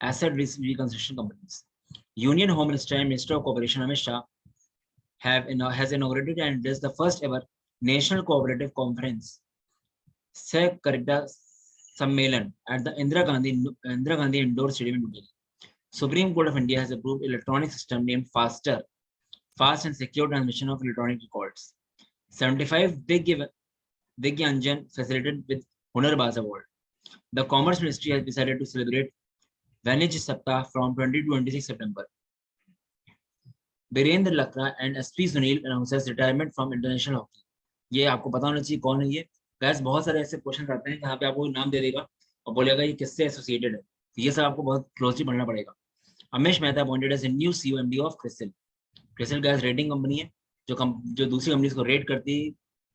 asset reconstruction companies. Union Home Minister and Minister of Cooperation Amit Shah has inaugurated and addressed the first ever National Cooperative Conference Karita Sammelan at the Indira Gandhi Indoor Stadium in New Delhi. Supreme Court of India has approved electronic system named Fast and Secure Transmission of Electronic Records. 75 Digyanjan facilitated with Hunarbaz Award. The Commerce Ministry has decided to celebrate Vanij Saptah from 20 to 26 September. Birendra Lakra and SP Sunil announces retirement from international hockey. ये आपको पता होना चाहिए कौन है ये। Gas बहुत सारे ऐसे क्वेश्चन आते हैं जहाँ पे आपको नाम दे देगा और बोलेगा ये किससे एसोसिएटेड है, तो ये सब आपको बहुत क्लोजली पढ़ना पड़ेगा। Amish Mehta appointed as new CEO MD of CRISIL. CRISIL गैस रेटिंग कंपनी है जो दूसरी कंपनीज को रेट करती है,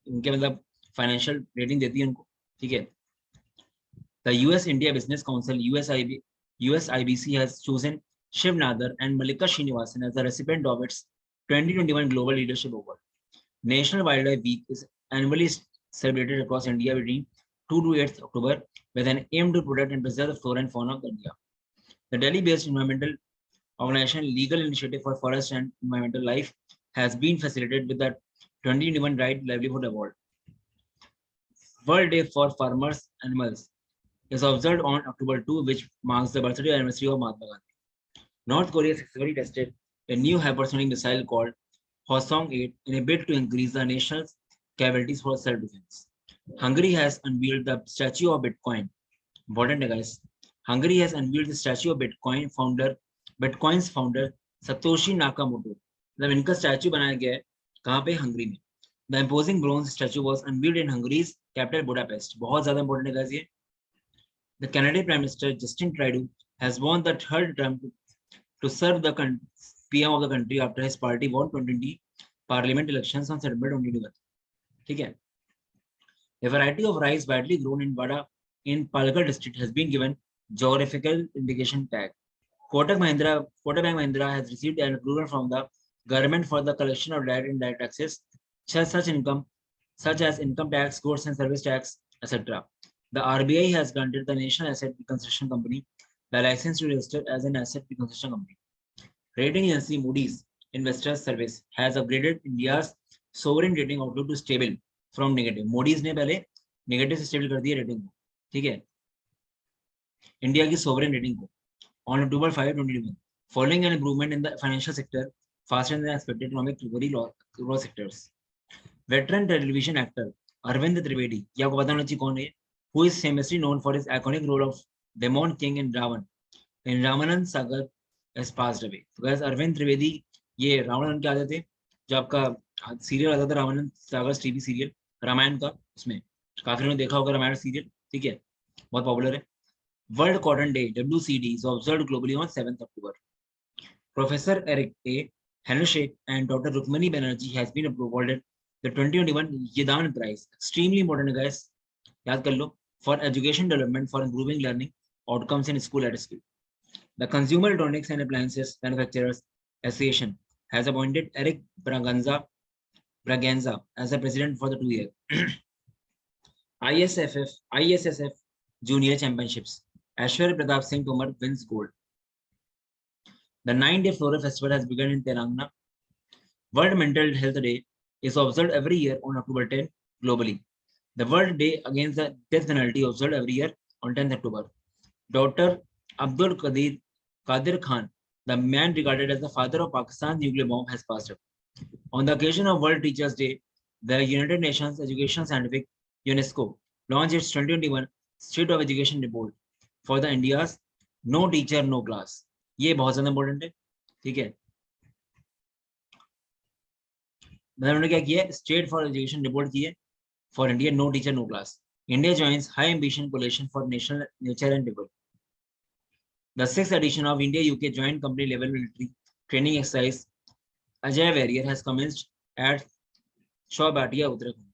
उनके मतलब फाइनेंशियल रेटिंग देती है उनको, ठीक है। The US India Business Council USIBC has chosen Shiv Nadar and Malika Srinivasan as the recipient of its 2021 Global Leadership Award. National Wildlife Week is annually celebrated across India between 2 to 8th October with an aim to protect and preserve the flora and fauna of India. The Delhi-based environmental organization Legal Initiative for Forest and Environmental Life has been facilitated with the 2021 Right Livelihood Award. World Day for Farmers Animals is observed on October 2, which marks the birthday anniversary of Mahatma Gandhi. North Korea successfully tested a new hypersonic missile called Hwasong-8 in a bid to increase the nation's capabilities for self-defense. Hungary has unveiled the statue of Bitcoin. Important, guys. Hungary has unveiled the statue of Bitcoin's founder Satoshi Nakamoto. मतलब इनका statue बनाया गया है कहाँ पे? Hungary में. The imposing bronze statue was unveiled in Hungary's capital Budapest. बहुत ज्यादा important है guys ये. The Canadian Prime Minister Justin Trudeau has won the third term to serve the PM of the country after his party won 2020 Parliament elections on September 2021. ठीक है. A variety of rice widely grown in Vada in Palakkad district has been given geographical indication tag. Kotak Bank Mahindra has received an approval from the government for the collection of direct and indirect taxes, such as income tax, goods and service tax, etc. The RBI has granted the National Asset Reconstruction Company the license to register as an asset reconstruction company. Rating agency Moody's Investors Service has upgraded India's sovereign rating outlook to stable from negative. Moody's ने पहले negative से stable कर दिया rating को, ठीक है, India की sovereign rating को on October 5, 2021, following an improvement in the financial sector faster than expected economic recovery across sectors. Veteran television actor Arvind Trivedi, ये आपको पता होना चाहिए कौन है, who is famously known for his iconic role of Demon King in Ravan in Ramanan Sagar, has passed away. So guys, Arvind Trivedi ये रावण के आते थे, जो आपका सीरियल आता था रामानंद सागर टीवी सीरियल रामायण का, उसमें काफी लोगों ने देखा होगा रामायण सीरियल, ठीक है, बहुत पॉपुलर है. World Cotton Day (WCD) is observed globally on 7th October. Professor Eric A. Henshake and Dr. Rukmani Banerjee has been awarded the 2021 Yedan Prize. Extremely important, guys. याद कर लो, for education development for improving learning outcomes in school at school. The Consumer Electronics and Appliances Manufacturers Association has appointed Eric Braganza as the president for the 2-year ISSF Junior Championships. Aishwarya Pratap Singh Tomar wins gold. The 9-day Floral Festival has begun in Telangana. World Mental Health Day is observed every year on October 10 globally. The World Day Against the Death Penalty observed every year on 10th October. Dr. Abdul Qadir Khan, the man regarded as the father of Pakistan's nuclear bomb, has passed away. On the occasion of World Teachers' Day, the United Nations Education Scientific UNESCO launched its 2021 State of Education Report for the India's No Teacher No Class. ये बहुत ज्यादा important है, ठीक है. उन्होंने क्या किया, state for education report की है for India, no teacher no class. India joins high ambition coalition for national nature and river. The 6th edition of India-UK Joint Company Level Military Training Exercise Ajay Warrior has commenced at Shawbatia, Uttarakhand.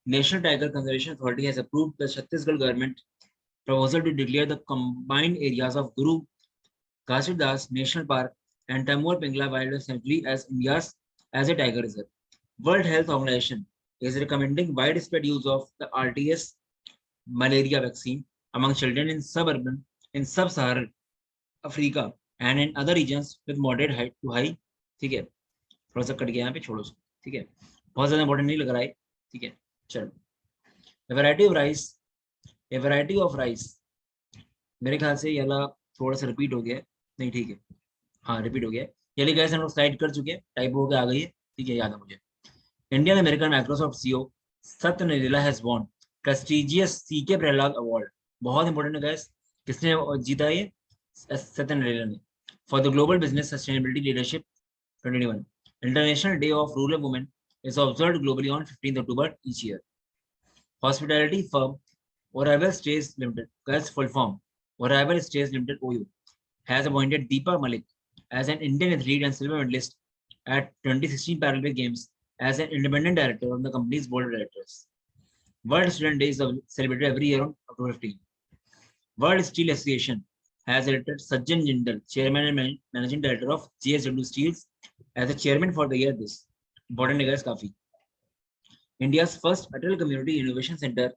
National Tiger Conservation Authority has approved the Chhattisgarh government proposal to declare the combined areas of Guru Ghasidas National Park and Tamor Pingla Wildlife Sanctuary as India's as a tiger reserve. World Health Organization is recommending widespread use of the RTS malaria vaccine among children in sub-Saharan Africa and in other regions with moderate height to high. ठीक है, थोड़ा सा cut गया यहाँ पे, छोड़ो उसको, ठीक है, बहुत ज्यादा इंपॉर्टेंट नहीं लग रहा है, ठीक है. चलो, a variety of rice, मेरे ख्याल से ये वाला थोड़ा सा रिपीट हो गया है, नहीं ठीक है, हाँ रिपीट हो गया है. ये गैस हम लोग स्लाइड कर चुके हैं, टाइप हो के आ गई है, ठीक है, याद है मुझे. Indian American Microsoft CEO Satya Nadella has won prestigious CK Prahalad award. बहुत इंपॉर्टेंट है गैस, किसने जीता ये? सत्य नडेला ने, for the global business sustainability leadership 2021. International Day of Rural Women is observed globally on 15th October each year. Hospitality firm Arrival Stays Limited, guys, full form Arrival Stays Limited OU, has appointed Deepa Malik as an Indian athlete and silver medalist at 2016 Paralympic Games as an independent director on the company's board of directors. World Student Day is celebrated every year on October 15. World Steel Association has elected Sajjan Jindal, chairman and managing director of JSW Steels, as the chairman for the year. This important, guys, काफी. India's first Atal Community Innovation Center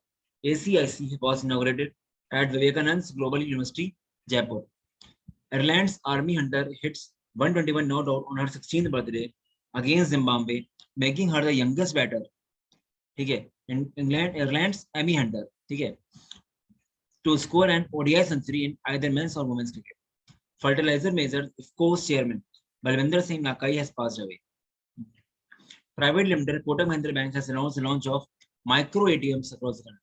ACIC was inaugurated at Vivekananda Global University, Jaipur. Ireland's Army Hunter hits 121 not out on her 16th birthday against Zimbabwe, making her the youngest batter. ठीक है, Ireland's Army Hunter, ठीक है, to score an ODI century in either men's or women's cricket. Fertilizer Major course chairman Balwinder Singh Nakai has passed away. Private limited Kotak Mahindra Bank has announced the launch of micro ATMs across the country.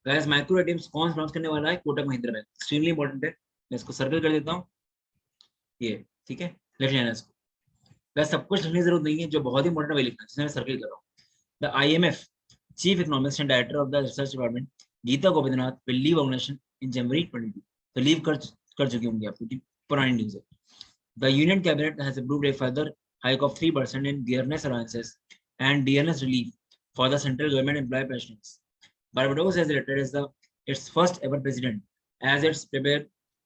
Guys, micro ATMs कौन launch करने वाला है? Kotak Mahindra bank. Extremely important है. मैं इसको circle कर देता हूँ. ये ठीक है, लिख लेना इसको. बस सब कुछ लिखने की जरूरत नहीं है, जो बहुत ही इंपॉर्टेंट है लिखना, जिसमें मैं सर्कल कर रहा हूँ. The IMF chief economist and director of the research department Gita Gopinath will leave organisation in January 22. तो लीव कर चुकी होंगी आपको, पुरानी न्यूज़ है. The union cabinet has approved A further hike of 3% in dearness allowances and dearness relief for the central government employee pensioners. Barbados has elected as its first ever president as it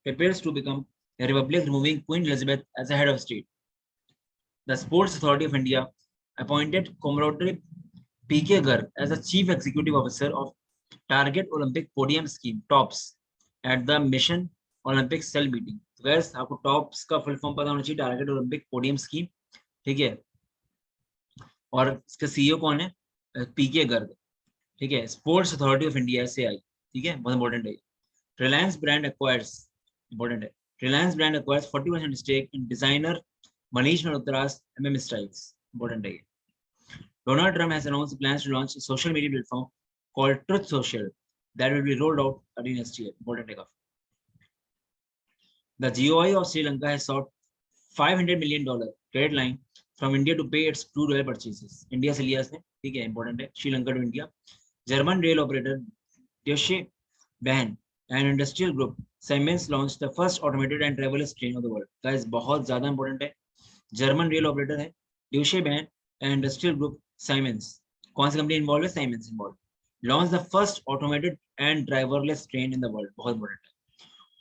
prepares to become a republic, removing Queen Elizabeth as a head of state. The Sports Authority of India appointed Commodore P.K. Garg as the chief executive officer of Target Olympic Podium Scheme (TOPS) at the Mission Olympic Cell meeting. तो guys, आपको TOPS का full form पता होना चाहिए, target Olympic podium scheme, ठीक है. और इसका सीईओ कौन है? पीके गर्ग, ठीक है. Sports authority of India SAI, ठीक है, बहुत इंपॉर्टेंट है. रिलायंस ब्रांड एक्वायर्स, इंपॉर्टेंट है. Reliance brand acquires 40% stake in designer Manish Malhotra's MM Styles, important है. Donald Trump has announced plans to launch a social media platform called Truth Social that will be rolled out early next year, important है काफी. The GOI of Sri Lanka has sought $500 million credit line from India to pay its crude oil purchases. India से लिया इसने, ठीक है, important है. Sri Lanka to India. German rail operator Deutsche Bahn and industrial group Siemens launched the first automated and driverless train of the world. Guys, बहुत ज़्यादा important है. German rail operator है Deutsche Bahn and industrial group Siemens. कौन सी company involved है? Siemens involved. Launched the first automated and driverless train in the world. बहुत important है.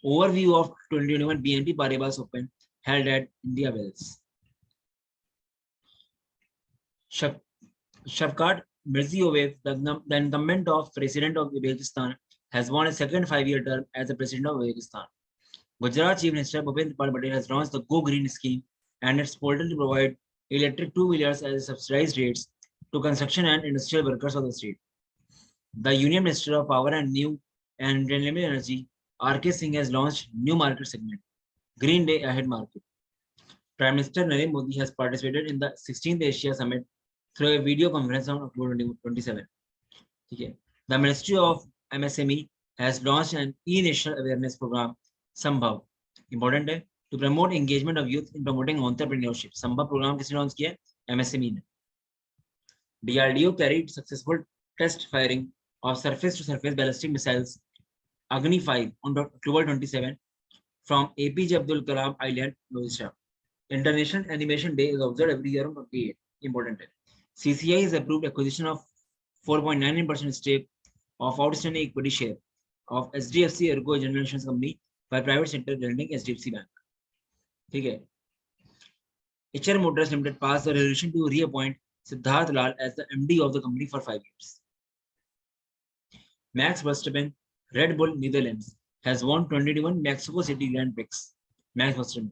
Overview of 2021 BNP Paribas Open held at India Wells. Shavkat Mirziyoyev, the incumbent of president of Uzbekistan, has won a second 5-year term as the president of Uzbekistan. Gujarat Chief Minister Bhupinder Patel has launched the Go Green scheme and its portal to provide electric two-wheelers as subsidized rates to construction and industrial workers of the state. The Union Minister of Power and New and Renewable Energy, R.K. Singh, has launched new market segment, Green Day Ahead Market. Prime Minister Narendra Modi has participated in the 16th Asia Summit through a video conference on October 27. Okay. The Ministry of MSME has launched an e-national awareness program, Sambhav, important है, to promote engagement of youth in promoting entrepreneurship. Sambhav program किसने launch किया? MSME ने. DRDO carried successful test firing of surface-to-surface ballistic missiles Agni 5 on October 27 from APJ Abdul Kalam Island, Odisha. International Animation Day is observed every year on 28. Important. CCI has approved acquisition of 4.99% stake of outstanding equity share of HDFC Ergo General Insurance Company by private sector lending HDFC Bank. ठीक है. HR Motors Limited passed the resolution to reappoint Siddharth Lal as the MD of the company for 5 years. Max Verstappen, Red Bull Netherlands, has won 2021 Mexico City Grand Prix. Max Verstappen,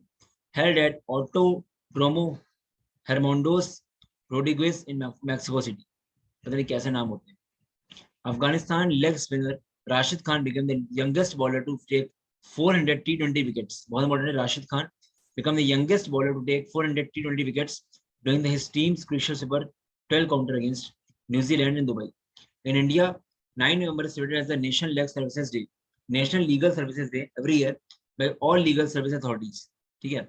held at Autodromo Hermanos Rodriguez in Mexico City. पता नहीं कैसे नाम होते हैं. Afghanistan leg spinner Rashid Khan became the youngest bowler to take 400 T20 wickets. बहुत important है. Rashid Khan became the youngest bowler to take 400 T20 wickets during his team's crucial Super 12 counter against New Zealand in Dubai. In India, 9 November is celebrated as the National Legal Services Day. National Legal Services Day every year by all legal service authorities. ठीक है.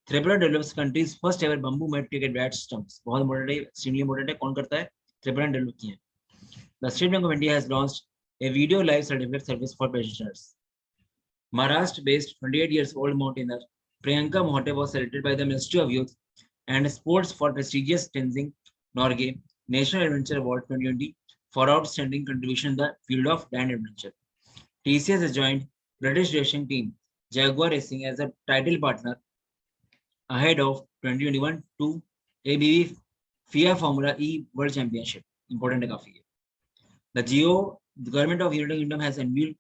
Tripura develops country's first ever bamboo mat cricket bat systems. बहुत important है, extremely important है. कौन करता है? Tripura ने develop किया है. The State Bank of India has launched a video live certificate service for pensioners. Maharashtra-based 28 years old mountaineer Priyanka Mohote was selected by the Ministry of Youth and Sports for prestigious Tenzing Norgay National Adventure Award 2020 for outstanding contribution in the field of land adventure. TCS has joined British racing team Jaguar Racing as a title partner ahead of 2021 to ABB FIA Formula E World Championship. Important है काफी है. The government of United Kingdom has unveiled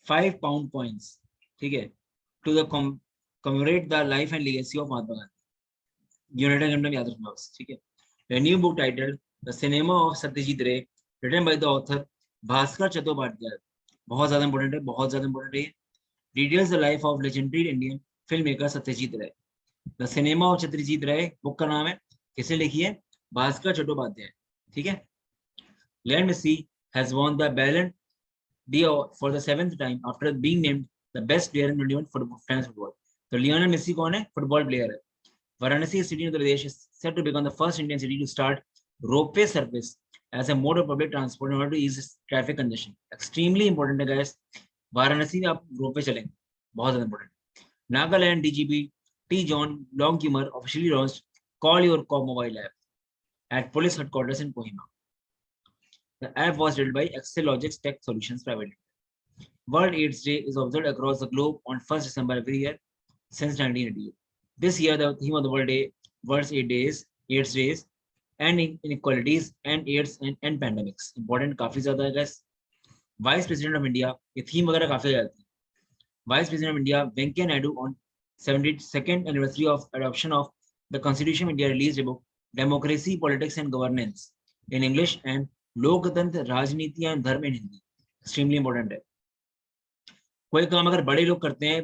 5 pound coins, ठीक है, to the commemorate the life and legacy of Mahatma Gandhi. United Kingdom याद रखना बस, ठीक है। A new book titled The Cinema of Satyajit Ray, written by the author Bhaskar Chattopadhyay, बहुत ज्यादा important है, बहुत ज्यादा इंपॉर्टेंट है। Details the life of legendary Indian filmmaker Satyajit Ray. The cinema of Satyajit Ray book का नाम है, किसने लिखी है? भास्कर चट्टोपाध्याय, ठीक है। Lionel Messi has won the Ballon d'Or for the 7th time after being named the best player in 21 France football। तो Lionel Messi कौन है? फुटबॉल प्लेयर है। Varanasi city in Uttar Pradesh is set to become the first Indian city to start ropeway service as a mode of public transport in order to ease traffic congestion। Extremely important है guys, Varanasi में आप ropeway चलेंगे, बहुत ज्यादा important। Nagaland DGP T John Longkumar officially launched Call Your Cop mobile app at police headquarters in Kohima। The app was built by Excelogics Tech Solutions Private Limited। World AIDS Day is observed across the globe on 1st December every year since 1988। This year, the theme of the World's AIDS Days, and inequalities and AIDS and pandemics। Important काफी ज्यादा है guys। Vice President of India, ये theme वगैरह काफी ज्यादा है। Vice President of India Venkaiah Naidu on 72nd anniversary of adoption of the Constitution of India released a book Democracy, Politics and Governance in English and लोकतंत्र, राजनीति and धर्म इन Hindi. Extremely important है। कोई काम अगर बड़े लोग करते हैं,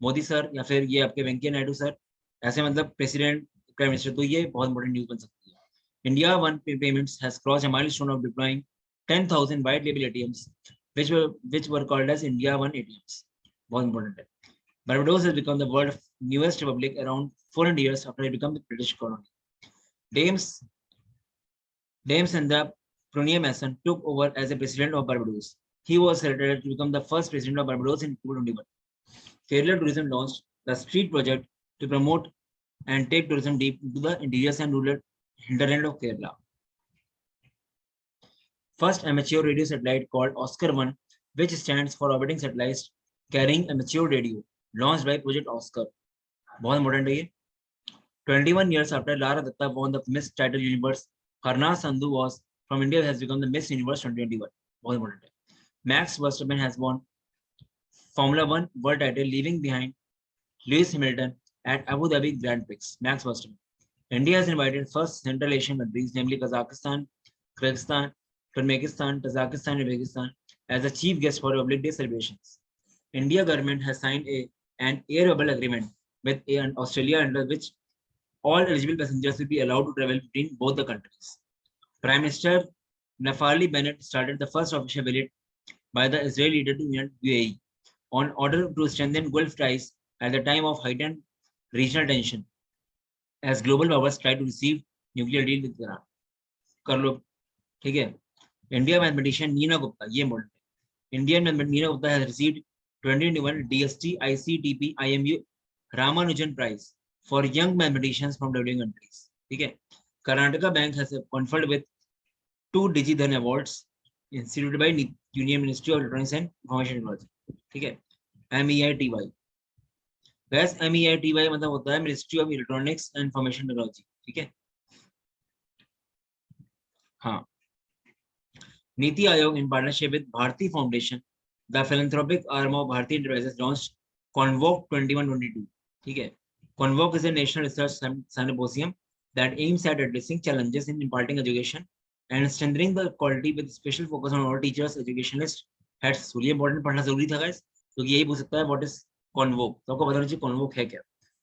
मोदी सर या फिर ये आपके वेंकैया नायडू सर, ऐसे मतलब प्रेसिडेंट, प्राइम मिनिस्टर, तो ये बहुत इंपॉर्टेंट न्यूज बन सकती है। India one payments has crossed a milestone of deploying 10,000 white label ATMs which were called as India One ATMs। बहुत इंपॉर्टेंट है। Barbados has become the world's newest republic around 400 years after it became the British colony। James and the Prunier Mason took over as the president of Barbados। He was selected to become the first president of Barbados in 2021। Kerala Tourism launched the Street Project to promote and take tourism deep into the interiors and rural hinterland of Kerala। First amateur radio satellite called Oscar 1, which stands for orbiting satellites carrying amateur radio, launched by Project Oscar। बहुत important है ये। 21 years after Lara Datta won the Miss Title Universe, Harna Sandhu was from India has become the Miss Universe 2021। बहुत important है। Max Verstappen has won Formula 1 world title, leaving behind Lewis Hamilton at Abu Dhabi Grand Prix। Max Verstappen। India has invited first Central Asian countries, namely Kazakhstan, Kyrgyzstan, Turkmenistan, Tajikistan, and Uzbekistan, as the chief guest for Republic Day celebrations। India government has signed an air bubble agreement with Australia, under which all eligible passengers will be allowed to travel between both the countries। Prime Minister Naftali Bennett started the first official visit by the Israeli leader to UAE on order to strengthen Gulf ties at the time of heightened regional tension as global powers try to receive nuclear deal with Iran। कर लो, ठीक है। India mathematician Neena Gupta, ये important है। Indian mathematician Neena Gupta has received 2021 DST ICTP IMU Ramanujan Prize for young mathematicians from developing countries। ठीक है। Karnataka Bank has conferred with 2 DigiDhan awards instituted by Union Ministry of Electronics and Information Technology। ठीक है। MEITY, वैसे MEITY मतलब होता है ministry of electronics and information technology. ठीक है। हाँ। NITI Aayog in partnership with Bharti foundation, the philanthropic arm of Bharti enterprises, launched Convoke 2122। ठीक है। Convoke is a national research symposium that aims at addressing challenges in imparting education and strengthening the quality with special focus on all teachers, educationalists, heads। ये important पढ़ना जरूरी था guys, क्योंकि यही पूछ सकता है व्हाट इज कॉन्वोक। तो आपको बताना चाहिए कॉन्वोक है क्या।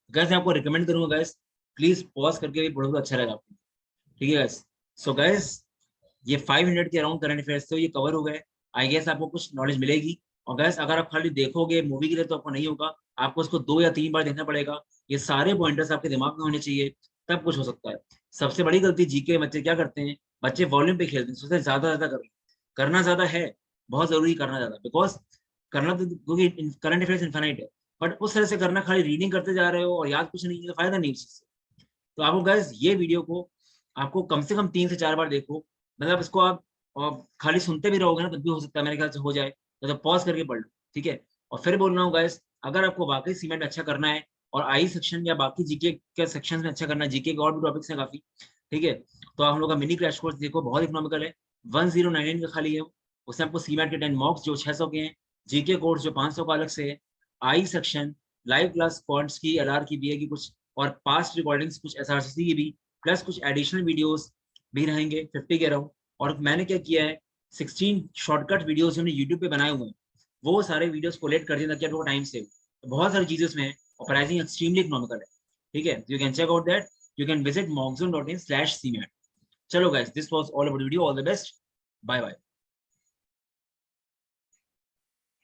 गाइस मैं आपको रिकमेंड करूंगा गाइस, प्लीज पॉज करके भी पढ़ो तो अच्छा रहेगा आपको। ठीक है गाइस। सो गाइस ये 5 मिनट के अराउंड करंट अफेयर्स तो ये कवर हो गए। आई गेस आपको कुछ नॉलेज मिलेगी। और गाइस अगर आप खाली देखोगे मूवी के लिए तो आपको नहीं होगा, आपको इसको 2 या 3 बार देखना पड़ेगा। ये सारे पॉइंटर्स आपके दिमाग में होने चाहिए, तब कुछ हो सकता है। सबसे बड़ी गलती जीके बच्चे क्या करते हैं, बच्चे वॉल्यूम पे खेलते हैं, सोचते हैं ज्यादा ज्यादा करना ज्यादा है, बहुत जरूरी करना ज्यादा, बिकॉज करना तो क्योंकि करंट अफेयर्स इनफाइनाइट है, बट उस तरह से करना खाली रीडिंग करते जा रहे हो और याद कुछ नहीं है तो फायदा नहीं उस चीज से। तो आपको गाइस ये वीडियो को आपको कम से कम 3 से 4 बार देखो। मतलब इसको आप खाली सुनते भी रहोगे ना तब भी हो सकता है, मेरे ख्याल से हो जाए, तो पॉज करके पढ़ लो। ठीक है। और फिर बोल रहा हूँ गाइस, अगर आपको वाकई सीमेंट अच्छा करना है और आई सेक्शन या बाकी जीके के सेक्शन में अच्छा करना है, जीके के और भी टॉपिक्स हैं काफी, ठीक है, तो आप हम लोग का मिनी क्रैश कोर्स देखो, बहुत इकोनॉमिकल है। 1099 का खाली है, उसमें आपको सीमैट के 10 मॉक्स जो 600 के हैं, जीके कोर्स जो 500 का अलग से है, I section, live class quants की, एलआर की, बीए की कुछ, और पास्ट रिकॉर्डिंग्स कुछ एसआरसीसी की भी, प्लस कुछ एडिशनल वीडियोस भी रहेंगे 50 के अराउंड। और मैंने क्या किया है, 16 शॉर्टकट वीडियोस जो यूट्यूब पे बनाए हुए हैं, वो सारे वीडियोस कोलेक्ट कर दिए ताकि आपको टाइम सेव। तो बहुत सारी चीजें उसमें है और प्राइसिंग एक्सट्रीमली इकोनॉमिकल है, ठीक है। You can check out that, you can visit mockzone.in/cmat. Chalo guys, this was all about the video. All the best. Bye bye.